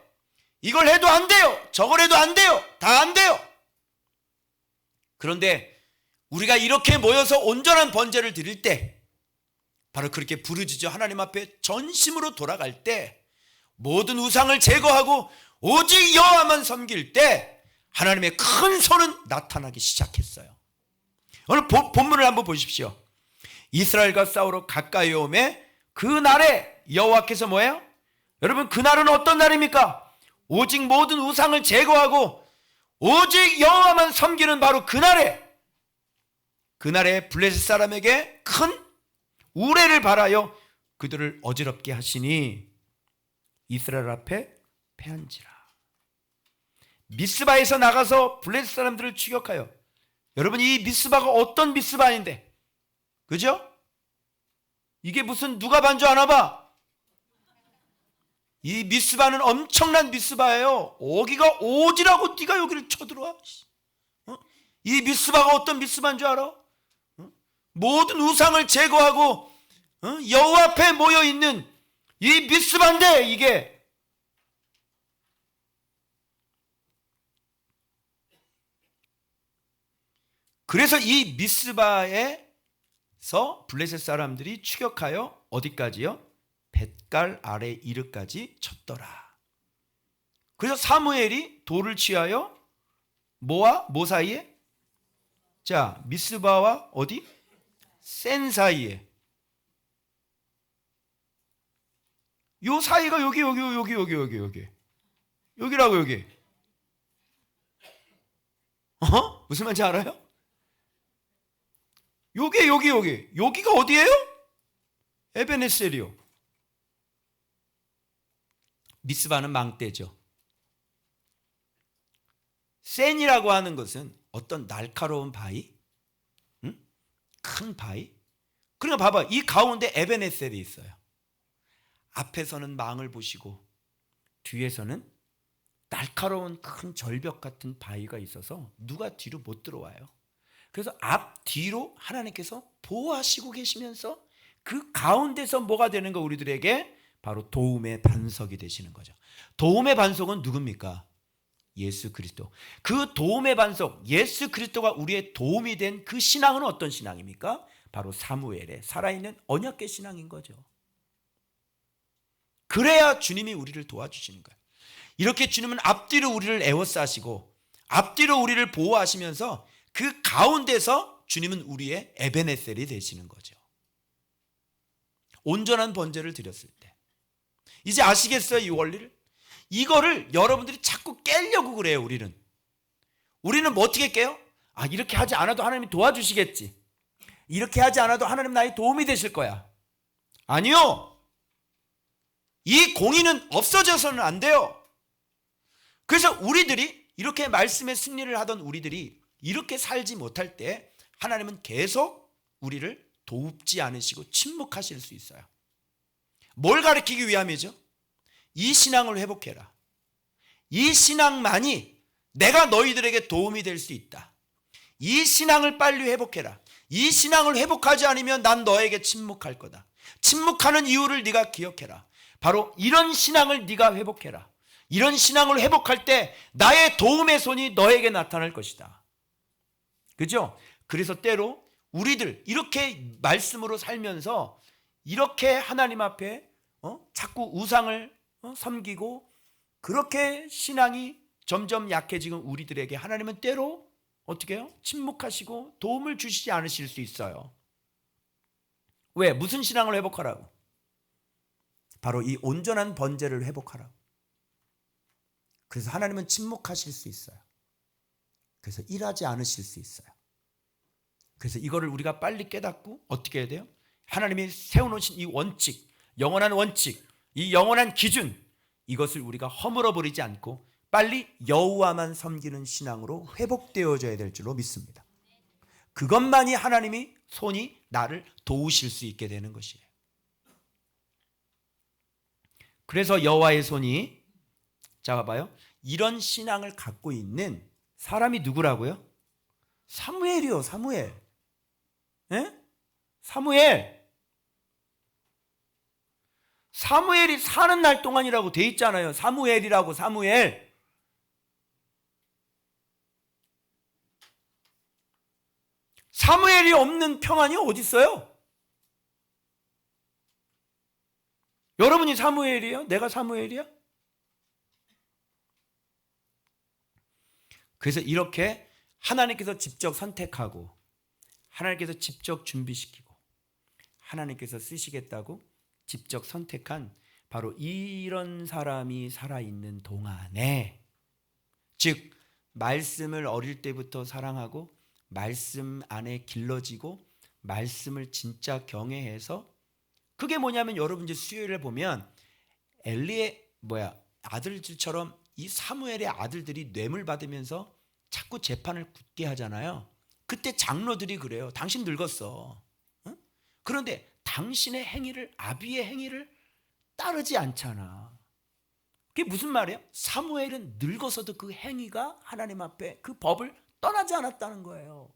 이걸 해도 안 돼요. 저걸 해도 안 돼요. 다 안 돼요. 그런데 우리가 이렇게 모여서 온전한 번제를 드릴 때, 바로 그렇게 부르짖어 하나님 앞에 전심으로 돌아갈 때, 모든 우상을 제거하고 오직 여호와만 섬길 때 하나님의 큰 손은 나타나기 시작했어요. 오늘 본문을 한번 보십시오. 이스라엘과 싸우러 가까이 오매 그날에 여호와께서 뭐예요? 여러분, 그날은 어떤 날입니까? 오직 모든 우상을 제거하고 오직 여호와만 섬기는 바로 그날에 블레셋 사람에게 큰 우레를 발하여 그들을 어지럽게 하시니 이스라엘 앞에 패한지라. 미스바에서 나가서 블레셋 사람들을 추격하여, 여러분, 이 미스바가 어떤 미스바인데, 그죠? 이게 무슨 누가 반주하나 봐. 이 미스바는 엄청난 미스바예요. 오기가 오지라고 네가 여기를 쳐들어와. 이 미스바가 어떤 미스바인 줄 알아? 모든 우상을 제거하고 여호와 앞에 모여있는 이 미스바인데, 이게 그래서 이 미스바에서 블레셋 사람들이 추격하여 어디까지요? 벳갈 아래 이르까지 쳤더라. 그래서 사무엘이 돌을 취하여 뭐와 뭐 사이에? 자, 미스바와 어디? 센 사이에. 요 사이가 여기 여기라고. 여기. 무슨 말인지 알아요? 여기가 어디예요? 에베네셀이요. 미스바는 망대죠. 센이라고 하는 것은 어떤 날카로운 바위, 큰 바위. 그러니까 봐봐, 이 가운데 에베네셀이 있어요. 앞에서는 망을 보시고 뒤에서는 날카로운 큰 절벽 같은 바위가 있어서 누가 뒤로 못 들어와요. 그래서 앞뒤로 하나님께서 보호하시고 계시면서 그 가운데서 뭐가 되는 거? 우리들에게 바로 도움의 반석이 되시는 거죠. 도움의 반석은 누굽니까? 예수 그리스도. 그 도움의 반석, 예수 그리스도가 우리의 도움이 된 그 신앙은 어떤 신앙입니까? 바로 사무엘의 살아있는 언약궤 신앙인 거죠. 그래야 주님이 우리를 도와주시는 거예요. 이렇게 주님은 앞뒤로 우리를 에워싸시고 앞뒤로 우리를 보호하시면서 그 가운데서 주님은 우리의 에베네셀이 되시는 거죠. 온전한 번제를 드렸을 때. 이제 아시겠어요, 이 원리를? 이거를 여러분들이 자꾸 깨려고 그래요. 우리는 뭐 어떻게 깨요? 이렇게 하지 않아도 하나님이 도와주시겠지. 이렇게 하지 않아도 하나님 나의 도움이 되실 거야. 아니요. 이 공의는 없어져서는 안 돼요. 그래서 우리들이 이렇게 말씀의 승리를 하던 우리들이 이렇게 살지 못할 때 하나님은 계속 우리를 돕지 않으시고 침묵하실 수 있어요. 뭘 가르치기 위함이죠? 이 신앙을 회복해라. 이 신앙만이 내가 너희들에게 도움이 될 수 있다. 이 신앙을 빨리 회복해라. 이 신앙을 회복하지 않으면 난 너에게 침묵할 거다. 침묵하는 이유를 네가 기억해라. 바로 이런 신앙을 네가 회복해라. 이런 신앙을 회복할 때 나의 도움의 손이 너에게 나타날 것이다. 그죠? 그래서 때로 우리들 이렇게 말씀으로 살면서 이렇게 하나님 앞에 자꾸 우상을 섬기고 그렇게 신앙이 점점 약해지는 우리들에게 하나님은 때로 어떻게 해요? 침묵하시고 도움을 주시지 않으실 수 있어요. 왜? 무슨 신앙을 회복하라고? 바로 이 온전한 번제를 회복하라고. 그래서 하나님은 침묵하실 수 있어요. 그래서 일하지 않으실 수 있어요. 그래서 이거를 우리가 빨리 깨닫고 어떻게 해야 돼요? 하나님이 세워놓으신 이 원칙, 영원한 원칙, 이 영원한 기준, 이것을 우리가 허물어 버리지 않고 빨리 여호와만 섬기는 신앙으로 회복되어져야 될 줄로 믿습니다. 그것만이 하나님이 손이 나를 도우실 수 있게 되는 것이에요. 그래서 여호와의 손이, 자 봐봐요, 이런 신앙을 갖고 있는 사람이 누구라고요? 사무엘이요. 사무엘. 예? 사무엘이 사는 날 동안이라고 돼 있잖아요. 사무엘이라고. 사무엘이 없는 평안이 어디 있어요? 여러분이 사무엘이에요? 내가 사무엘이야? 그래서 이렇게 하나님께서 직접 선택하고 하나님께서 직접 준비시키고 하나님께서 쓰시겠다고 직접 선택한 바로 이런 사람이 살아있는 동안에, 즉 말씀을 어릴 때부터 사랑하고 말씀 안에 길러지고 말씀을 진짜 경외해서, 그게 뭐냐면 여러분 이제 수요일에 보면 엘리의 아들들처럼 이 사무엘의 아들들이 뇌물 받으면서 자꾸 재판을 굳게 하잖아요. 그때 장로들이 그래요. 당신 늙었어. 응? 그런데 당신의 행위를, 아비의 행위를 따르지 않잖아. 그게 무슨 말이에요? 사무엘은 늙어서도 그 행위가 하나님 앞에 그 법을 떠나지 않았다는 거예요.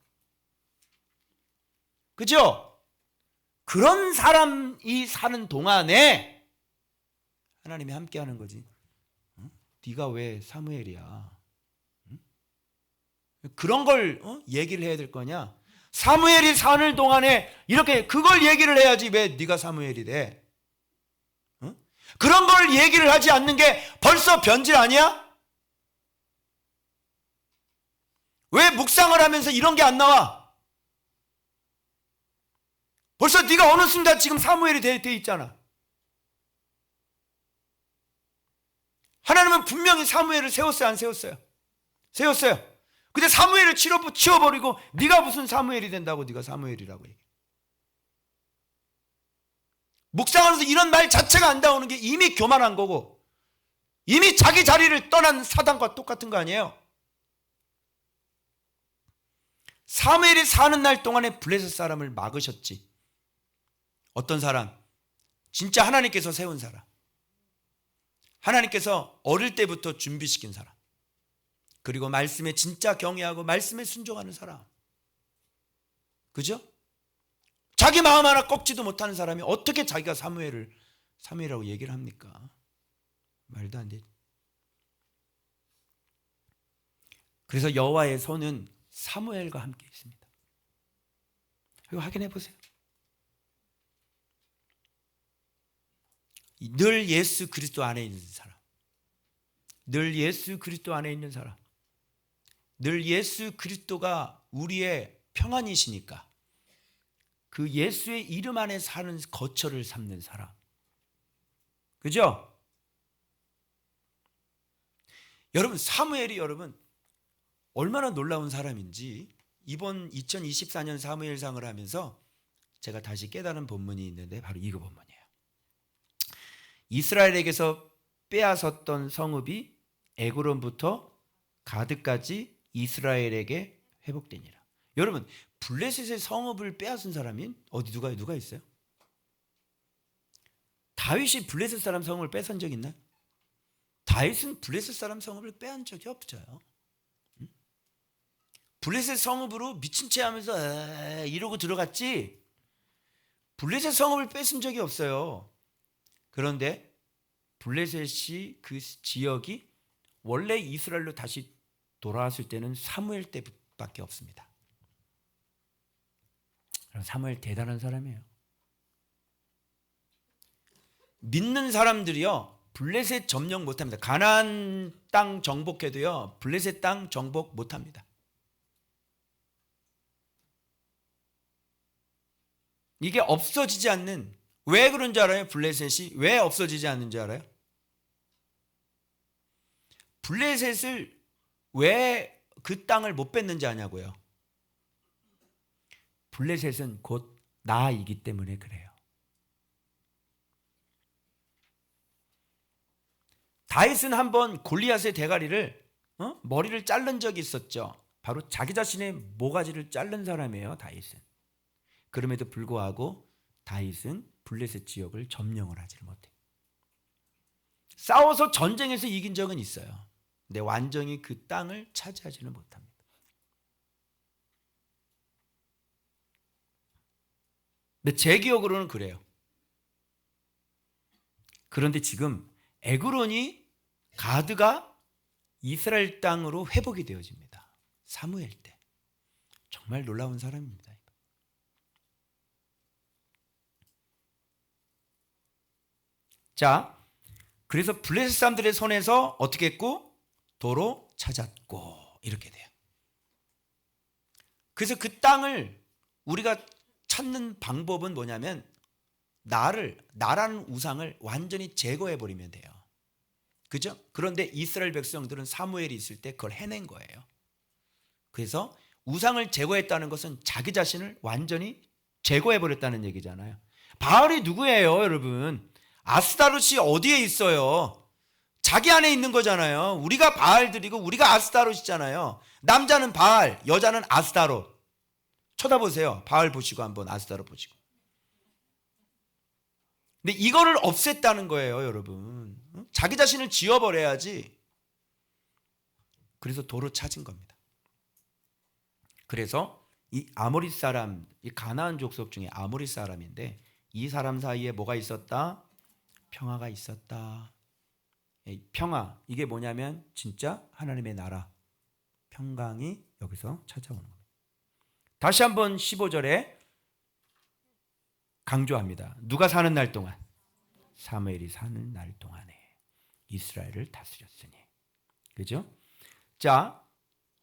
그죠? 그런 사람이 사는 동안에 하나님이 함께하는 거지. 응? 네가 왜 사무엘이야? 응? 그런 걸 얘기를 해야 될 거냐? 사무엘이 사는 동안에 이렇게 그걸 얘기를 해야지 왜 네가 사무엘이 돼? 응? 그런 걸 얘기를 하지 않는 게 벌써 변질 아니야? 왜 묵상을 하면서 이런 게 안 나와? 벌써 네가 어느 순간 지금 사무엘이 돼 있잖아. 하나님은 분명히 사무엘을 세웠어요, 안 세웠어요? 세웠어요. 근데 사무엘을 치워버리고 네가 무슨 사무엘이 된다고 네가 사무엘이라고 얘기해. 묵상하면서 이런 말 자체가 안 나오는 게 이미 교만한 거고 이미 자기 자리를 떠난 사단과 똑같은 거 아니에요? 사무엘이 사는 날 동안에 블레셋 사람을 막으셨지. 어떤 사람? 진짜 하나님께서 세운 사람. 하나님께서 어릴 때부터 준비시킨 사람. 그리고 말씀에 진짜 경외하고 말씀에 순종하는 사람. 그죠? 자기 마음 하나 꺾지도 못하는 사람이 어떻게 자기가 사무엘이라고 얘기를 합니까? 말도 안 돼. 그래서 여호와의 손은 사무엘과 함께 있습니다. 이거 확인해 보세요. 늘 예수 그리스도 안에 있는 사람, 늘 예수 그리스도 안에 있는 사람, 늘 예수 그리스도가 우리의 평안이시니까 그 예수의 이름 안에 사는 거처를 삼는 사람. 그죠? 여러분, 사무엘이 여러분 얼마나 놀라운 사람인지 이번 2024년 사무엘상을 하면서 제가 다시 깨달은 본문이 있는데 바로 이거 본문이에요. 이스라엘에게서 빼앗았던 성읍이 에그론부터 가드까지 이스라엘에게 회복되니라. 여러분, 블레셋의 성읍을 빼앗은 사람이 어디 누가 있어요? 다윗이 블레셋 사람 성읍을 뺏은 적 있나요? 다윗은 블레셋 사람 성읍을 빼앗은 적이 없어요. 블레셋 성읍으로 미친 채 하면서 이러고 들어갔지 블레셋 성읍을 뺏은 적이 없어요. 그런데 블레셋이 그 지역이 원래 이스라엘로 다시 돌아왔을 때는 사무엘 때밖에 없습니다. 사무엘 대단한 사람이에요. 믿는 사람들이요 블레셋 점령 못합니다. 가나안 땅 정복해도요 블레셋 땅 정복 못합니다. 이게 없어지지 않는, 왜 그런 줄 알아요? 블레셋이 왜 없어지지 않는 줄 알아요? 블레셋을 왜 그 땅을 못 뺏는지 아냐고요. 블레셋은 곧 나이기 때문에 그래요. 다윗은 한번 골리앗의 대가리를 머리를 자른 적이 있었죠. 바로 자기 자신의 모가지를 자른 사람이에요. 다윗은. 그럼에도 불구하고 다윗은 블레셋 지역을 점령을 하지 못해요. 싸워서 전쟁에서 이긴 적은 있어요. 근데 완전히 그 땅을 차지하지는 못합니다. 근데 제 기억으로는 그래요. 그런데 지금 에그론이 가드가 이스라엘 땅으로 회복이 되어집니다. 사무엘 때. 정말 놀라운 사람입니다. 자, 그래서 블레셋 사람들의 손에서 어떻게 했고? 도로 찾았고 이렇게 돼요. 그래서 그 땅을 우리가 찾는 방법은 뭐냐면 나라는 우상을 완전히 제거해 버리면 돼요. 그죠? 그런데 이스라엘 백성들은 사무엘이 있을 때 그걸 해낸 거예요. 그래서 우상을 제거했다는 것은 자기 자신을 완전히 제거해 버렸다는 얘기잖아요. 바알이 누구예요, 여러분? 아스타롯이 어디에 있어요? 자기 안에 있는 거잖아요. 우리가 바알들이고 우리가 아스타롯이잖아요. 남자는 바알, 여자는 아스타롯. 쳐다보세요. 바알 보시고 한번 아스타롯 보시고. 근데 이거를 없앴다는 거예요, 여러분. 자기 자신을 지워버려야지. 그래서 도로 찾은 겁니다. 그래서 이 아모리 사람, 이 가나안 족속 중에 아모리 사람인데 이 사람 사이에 뭐가 있었다? 평화가 있었다. 평화, 이게 뭐냐면 진짜 하나님의 나라, 평강이 여기서 찾아오는 겁니다. 다시 한번 15절에 강조합니다. 누가 사는 날 동안? 사무엘이 사는 날 동안에 이스라엘을 다스렸으니. 그죠? 자,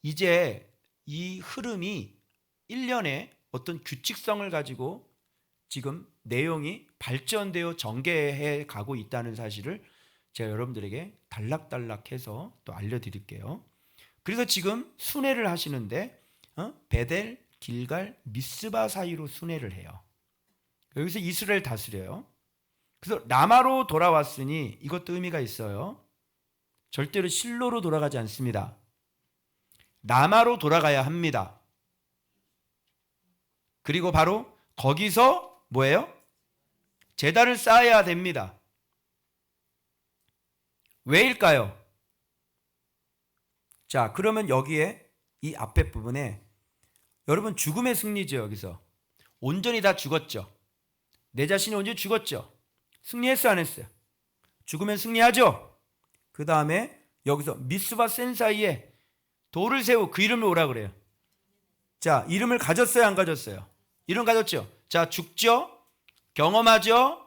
이제 이 흐름이 1년에 어떤 규칙성을 가지고 지금 내용이 발전되어 전개해 가고 있다는 사실을 제가 여러분들에게 단락단락해서 또 알려드릴게요. 그래서 지금 순회를 하시는데 베델, 길갈, 미스바 사이로 순회를 해요. 여기서 이스라엘 다스려요. 그래서 라마로 돌아왔으니 이것도 의미가 있어요. 절대로 실로로 돌아가지 않습니다. 라마로 돌아가야 합니다. 그리고 바로 거기서 뭐예요? 제단을 쌓아야 됩니다. 왜일까요? 자, 그러면 여기에 이 앞에 부분에 여러분 죽음의 승리죠. 여기서 온전히 다 죽었죠. 내 자신이 온전히 죽었죠. 승리했어, 안 했어요? 죽으면 승리하죠. 그 다음에 여기서 미스바 센 사이에 돌을 세우고 그 이름을 오라 그래요. 자, 이름을 가졌어요, 안 가졌어요? 이름 가졌죠. 자, 죽죠. 경험하죠.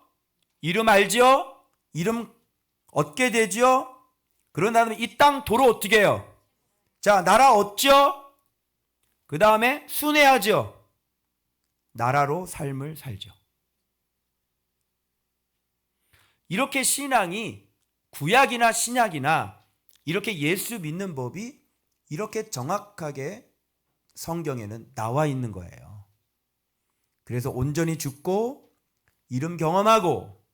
이름 알죠. 이름 얻게 되죠. 그런 다음에 이 땅 도로 어떻게 해요? 자, 나라 얻죠. 그 다음에 순회하죠. 나라로 삶을 살죠. 이렇게 신앙이 구약이나 신약이나 이렇게 예수 믿는 법이 이렇게 정확하게 성경에는 나와 있는 거예요. 그래서 온전히 죽고 이름 경험하고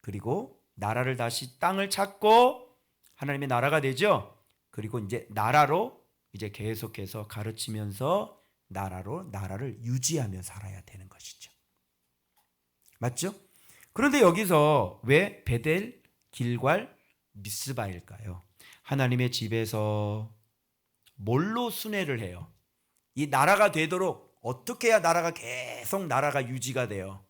그리고 나라를 다시 땅을 찾고 하나님의 나라가 되죠. 그리고 이제 나라로 이제 계속해서 가르치면서 나라를 유지하며 살아야 되는 것이죠. 맞죠? 그런데 여기서 왜 베델, 길갈, 미스바일까요? 하나님의 집에서 뭘로 순회를 해요? 이 나라가 되도록 어떻게 해야 나라가 계속 나라가 유지가 돼요?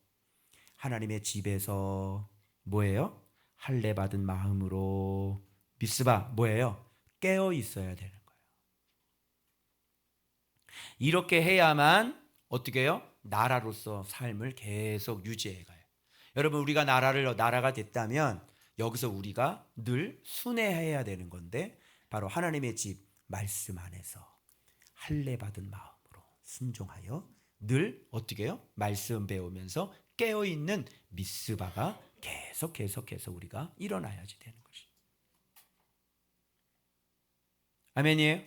하나님의 집에서 뭐예요? 할례 받은 마음으로 미스바 뭐예요? 깨어 있어야 되는 거예요. 이렇게 해야만 어떻게 해요? 나라로서 삶을 계속 유지해 가요. 여러분 우리가 나라가 됐다면 여기서 우리가 늘 순회해야 되는 건데 바로 하나님의 집 말씀 안에서 할례 받은 마음으로 순종하여 늘 어떻게 해요? 말씀 배우면서 깨어있는 미스바가 계속해서 우리가 일어나야지 되는 것이. 아멘이에요?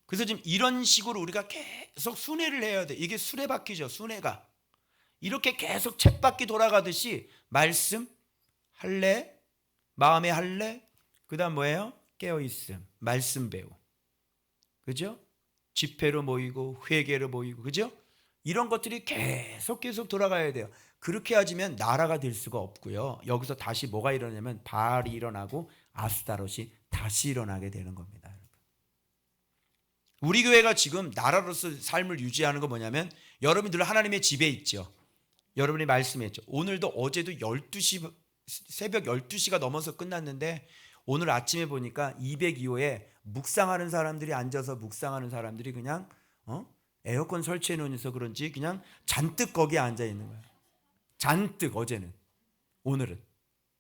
그래서 지금 이런 식으로 우리가 계속 순회를 해야 돼. 이게 수레바퀴죠. 순회가. 이렇게 계속 쳇바퀴 돌아가듯이 말씀, 할례, 마음의 할례, 그다음 뭐예요? 깨어있음, 말씀 배우. 그죠? 집회로 모이고 회개로 모이고, 그죠? 이런 것들이 계속 돌아가야 돼요. 그렇게 하지면 나라가 될 수가 없고요. 여기서 다시 뭐가 일어나냐면 바알이 일어나고 아스타롯이 다시 일어나게 되는 겁니다. 우리 교회가 지금 나라로서 삶을 유지하는 거 뭐냐면, 여러분들 하나님의 집에 있죠. 여러분이 말씀했죠. 오늘도 어제도 12시, 새벽 12시가 넘어서 끝났는데 오늘 아침에 보니까 202호에 묵상하는 사람들이 앉아서 묵상하는 사람들이 그냥 에어컨 설치해 놓으면서 그런지 그냥 잔뜩 거기에 앉아 있는 거예요. 잔뜩. 어제는, 오늘은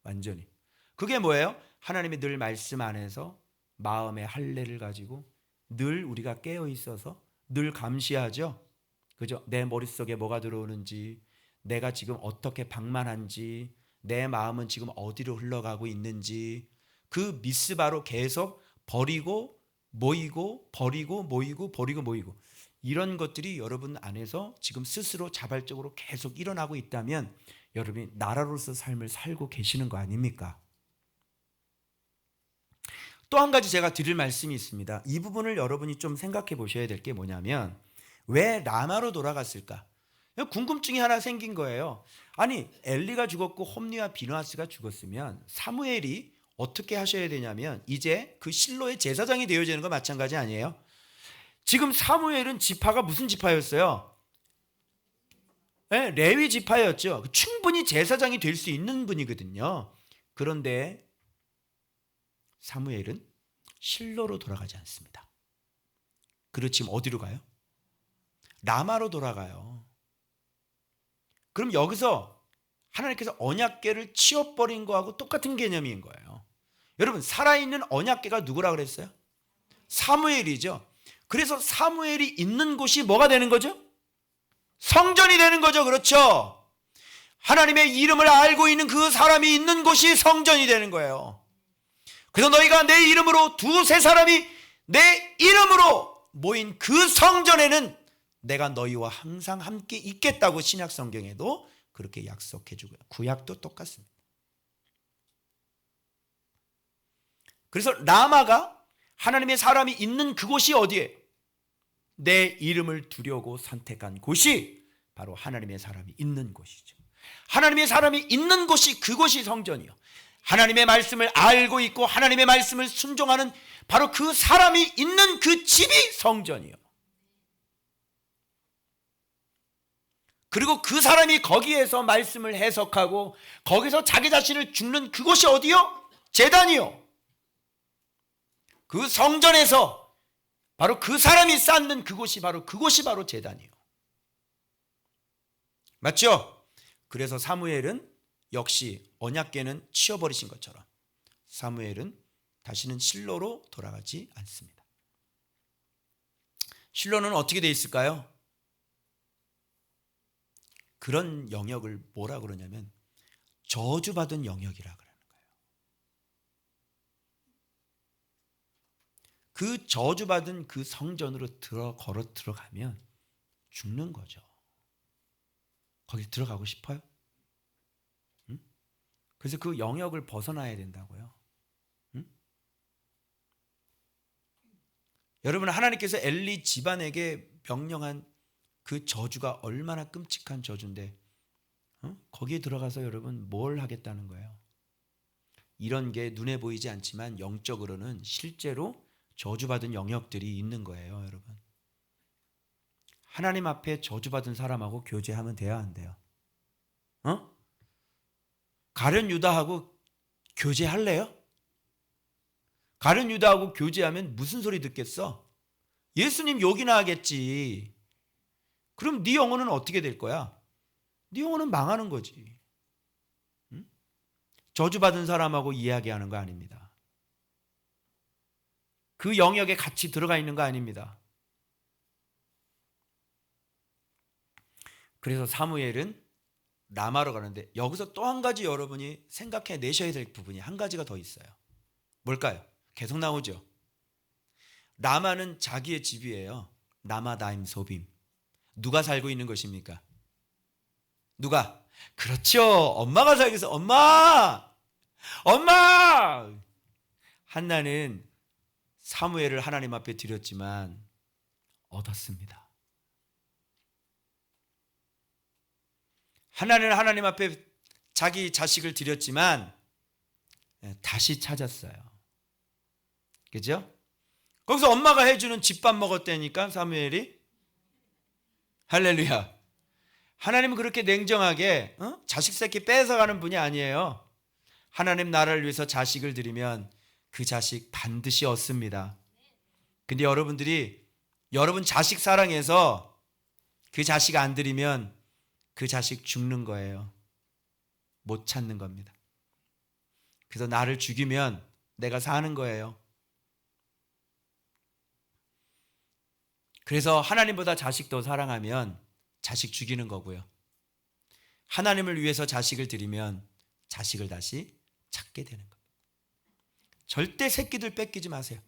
완전히. 그게 뭐예요? 하나님이 늘 말씀 안에서 마음의 할례를 가지고 늘 우리가 깨어 있어서 늘 감시하죠. 그죠? 내 머릿속에 뭐가 들어오는지, 내가 지금 어떻게 방만한지, 내 마음은 지금 어디로 흘러가고 있는지, 그 미스바로 계속 버리고 모이고 버리고 모이고 버리고 모이고, 이런 것들이 여러분 안에서 지금 스스로 자발적으로 계속 일어나고 있다면 여러분이 나라로서 삶을 살고 계시는 거 아닙니까? 또 한 가지 제가 드릴 말씀이 있습니다. 이 부분을 여러분이 좀 생각해 보셔야 될 게 뭐냐면, 왜 라마로 돌아갔을까? 궁금증이 하나 생긴 거예요. 아니, 엘리가 죽었고 홈리와 비느하스가 죽었으면 사무엘이 어떻게 하셔야 되냐면, 이제 그 실로의 제사장이 되어야 되는 거 마찬가지 아니에요? 지금 사무엘은 지파가 무슨 지파였어요? 네, 레위 지파였죠. 충분히 제사장이 될 수 있는 분이거든요. 그런데 사무엘은 실로로 돌아가지 않습니다. 그리고 지금 어디로 가요? 라마로 돌아가요. 그럼 여기서 하나님께서 언약궤를 치워버린 거하고 똑같은 개념인 거예요. 여러분, 살아있는 언약궤가 누구라 그랬어요? 사무엘이죠. 그래서 사무엘이 있는 곳이 뭐가 되는 거죠? 성전이 되는 거죠. 그렇죠? 하나님의 이름을 알고 있는 그 사람이 있는 곳이 성전이 되는 거예요. 그래서 너희가 내 이름으로 두세 사람이 내 이름으로 모인 그 성전에는 내가 너희와 항상 함께 있겠다고 신약 성경에도 그렇게 약속해 주고요. 구약도 똑같습니다. 그래서 라마가 하나님의 사람이 있는 그곳이 어디예요? 내 이름을 두려고 선택한 곳이 바로 하나님의 사람이 있는 곳이죠. 하나님의 사람이 있는 곳이, 그곳이 성전이요. 하나님의 말씀을 알고 있고 하나님의 말씀을 순종하는 바로 그 사람이 있는 그 집이 성전이요. 그리고 그 사람이 거기에서 말씀을 해석하고 거기서 자기 자신을 죽는 그곳이 어디요? 제단이요. 그 성전에서 바로 그 사람이 쌓는 그곳이 바로 제단이요. 맞죠? 그래서 사무엘은 역시 언약궤는 치워버리신 것처럼 사무엘은 다시는 실로로 돌아가지 않습니다. 실로는 어떻게 되어 있을까요? 그런 영역을 뭐라 그러냐면 저주받은 영역이라 그러는 거예요. 그 저주받은 그 성전으로 걸어 들어가면 죽는 거죠. 거기 들어가고 싶어요? 응? 그래서 그 영역을 벗어나야 된다고요. 응? 여러분, 하나님께서 엘리 집안에게 명령한 그 저주가 얼마나 끔찍한 저주인데 거기에 들어가서 여러분 뭘 하겠다는 거예요? 이런 게 눈에 보이지 않지만 영적으로는 실제로 저주받은 영역들이 있는 거예요. 여러분, 하나님 앞에 저주받은 사람하고 교제하면 돼야 안 돼요? 가룟 유다하고 교제할래요? 가룟 유다하고 교제하면 무슨 소리 듣겠어? 예수님 욕이나 하겠지. 그럼 네 영혼은 어떻게 될 거야? 네 영혼은 망하는 거지. 응? 저주받은 사람하고 이야기하는 거 아닙니다. 그 영역에 같이 들어가 있는 거 아닙니다. 그래서 사무엘은 라마로 가는데 여기서 또 한 가지 여러분이 생각해 내셔야 될 부분이 한 가지가 더 있어요. 뭘까요? 계속 나오죠. 라마는 자기의 집이에요. 나마다임 소빔. 누가 살고 있는 것입니까? 누가? 그렇죠. 엄마가 살고 있어. 엄마! 엄마! 한나는 사무엘을 하나님 앞에 드렸지만 얻었습니다. 하나는 하나님 앞에 자기 자식을 드렸지만 다시 찾았어요. 그죠? 거기서 엄마가 해주는 집밥 먹었다니까 사무엘이. 할렐루야. 하나님은 그렇게 냉정하게 자식 새끼 뺏어가는 분이 아니에요. 하나님 나라를 위해서 자식을 드리면 그 자식 반드시 얻습니다. 근데 여러분들이 여러분 자식 사랑해서 그 자식 안 드리면 그 자식 죽는 거예요. 못 찾는 겁니다. 그래서 나를 죽이면 내가 사는 거예요. 그래서 하나님보다 자식 더 사랑하면 자식 죽이는 거고요. 하나님을 위해서 자식을 드리면 자식을 다시 찾게 되는 겁니다. 절대 새끼들 뺏기지 마세요.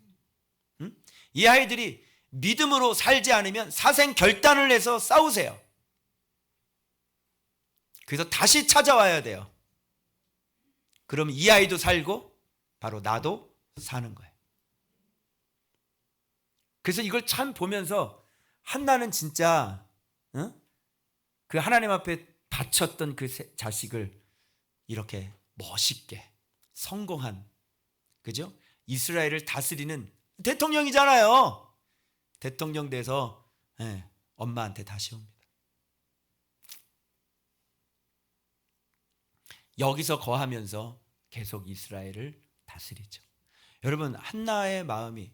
응? 이 아이들이 믿음으로 살지 않으면 사생 결단을 해서 싸우세요. 그래서 다시 찾아와야 돼요. 그럼 이 아이도 살고 바로 나도 사는 거예요. 그래서 이걸 참 보면서 한나는 진짜 그 하나님 앞에 바쳤던 그 자식을 이렇게 멋있게 성공한, 그죠? 이스라엘을 다스리는 대통령이잖아요. 대통령 돼서 엄마한테 다시 옵니다. 여기서 거하면서 계속 이스라엘을 다스리죠. 여러분, 한나의 마음이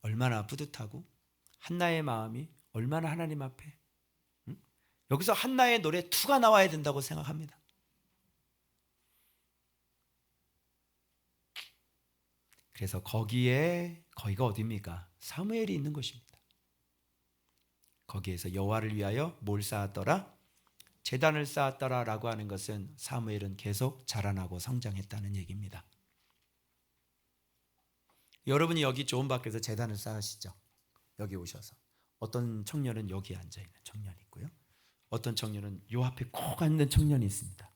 얼마나 뿌듯하고 한나의 마음이 얼마나 하나님 앞에, 여기서 한나의 노래 2가 나와야 된다고 생각합니다. 그래서 거기가 어디입니까? 사무엘이 있는 곳입니다. 거기에서 여호와를 위하여 뭘 쌓았더라? 제단을 쌓았더라라고 하는 것은 사무엘은 계속 자라나고 성장했다는 얘기입니다. 여러분이 여기 좋은 밖에서 제단을 쌓으시죠. 여기 오셔서 어떤 청년은 여기 앉아있는 청년이 있고요, 어떤 청년은 요 앞에 꼭 앉는 청년이 있습니다.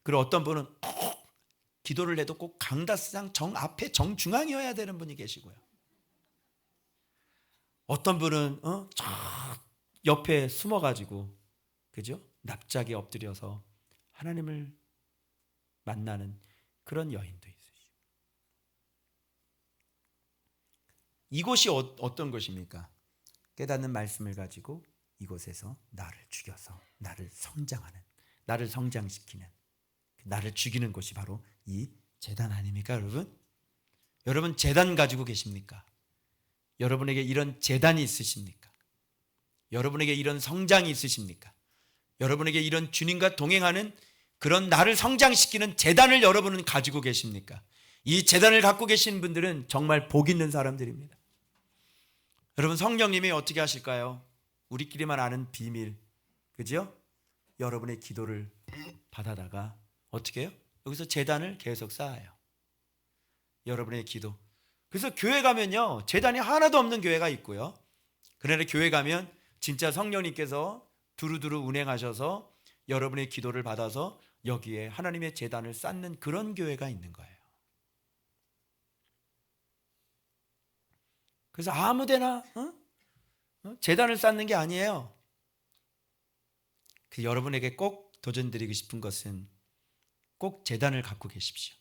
그리고 어떤 분은 꼭 기도를 해도 꼭 강다상 정 앞에 정중앙이어야 되는 분이 계시고요, 어떤 분은 저 옆에 숨어가지고, 그죠? 납작에 엎드려서 하나님을 만나는 그런 여인도 있으시고. 이곳이 어떤 것입니까? 깨닫는 말씀을 가지고 이곳에서 나를 죽여서 나를 성장하는, 나를 성장시키는, 나를 죽이는 곳이 바로 이 제단 아닙니까, 여러분? 여러분 제단 가지고 계십니까? 여러분에게 이런 제단이 있으십니까? 여러분에게 이런 성장이 있으십니까? 여러분에게 이런 주님과 동행하는 그런 나를 성장시키는 제단을 여러분은 가지고 계십니까? 이 제단을 갖고 계신 분들은 정말 복 있는 사람들입니다. 여러분, 성령님이 어떻게 하실까요? 우리끼리만 아는 비밀, 그죠? 여러분의 기도를 받아다가 어떻게 해요? 여기서 제단을 계속 쌓아요. 여러분의 기도. 그래서 교회 가면요, 제단이 하나도 없는 교회가 있고요, 그러나 교회 가면 진짜 성령님께서 두루두루 운행하셔서 여러분의 기도를 받아서 여기에 하나님의 제단을 쌓는 그런 교회가 있는 거예요. 그래서 아무데나 제단을 쌓는 게 아니에요. 그 여러분에게 꼭 도전드리고 싶은 것은 꼭 제단을 갖고 계십시오.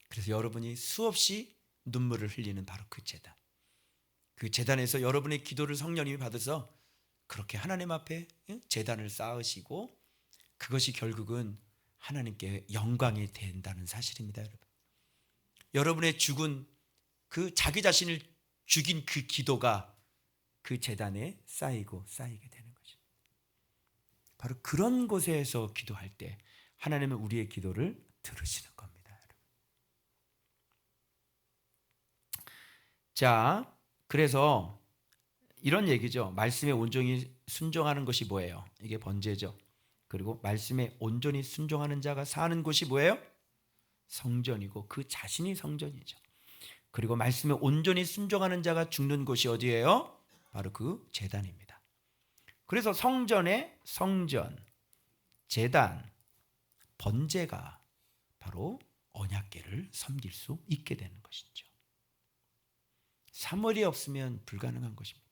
그래서 여러분이 수없이 눈물을 흘리는 바로 그 제단, 그 제단에서 여러분의 기도를 성령님이 받아서 그렇게 하나님 앞에 제단을 쌓으시고, 그것이 결국은 하나님께 영광이 된다는 사실입니다. 여러분, 여러분의 죽은 그 자기 자신을 죽인 그 기도가 그 제단에 쌓이고 쌓이게 되는 것입니다. 바로 그런 곳에서 기도할 때 하나님은 우리의 기도를 들으시는 겁니다. 여러분. 자, 그래서 이런 얘기죠. 말씀에 온전히 순종하는 것이 뭐예요? 이게 번제죠. 그리고 말씀에 온전히 순종하는 자가 사는 곳이 뭐예요? 성전이고 그 자신이 성전이죠. 그리고 말씀에 온전히 순종하는 자가 죽는 곳이 어디예요? 바로 그 제단입니다. 그래서 성전의 성전, 제단, 번제가 바로 언약궤를 섬길 수 있게 되는 것이죠. 사물이 없으면 불가능한 것입니다.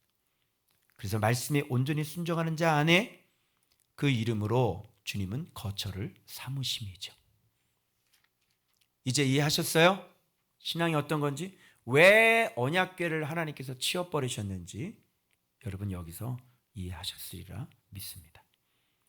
그래서 말씀에 온전히 순종하는 자 안에 그 이름으로 주님은 거처를 삼으심이죠. 이제 이해하셨어요? 신앙이 어떤 건지, 왜 언약궤를 하나님께서 치워버리셨는지 여러분 여기서 이해하셨으리라 믿습니다.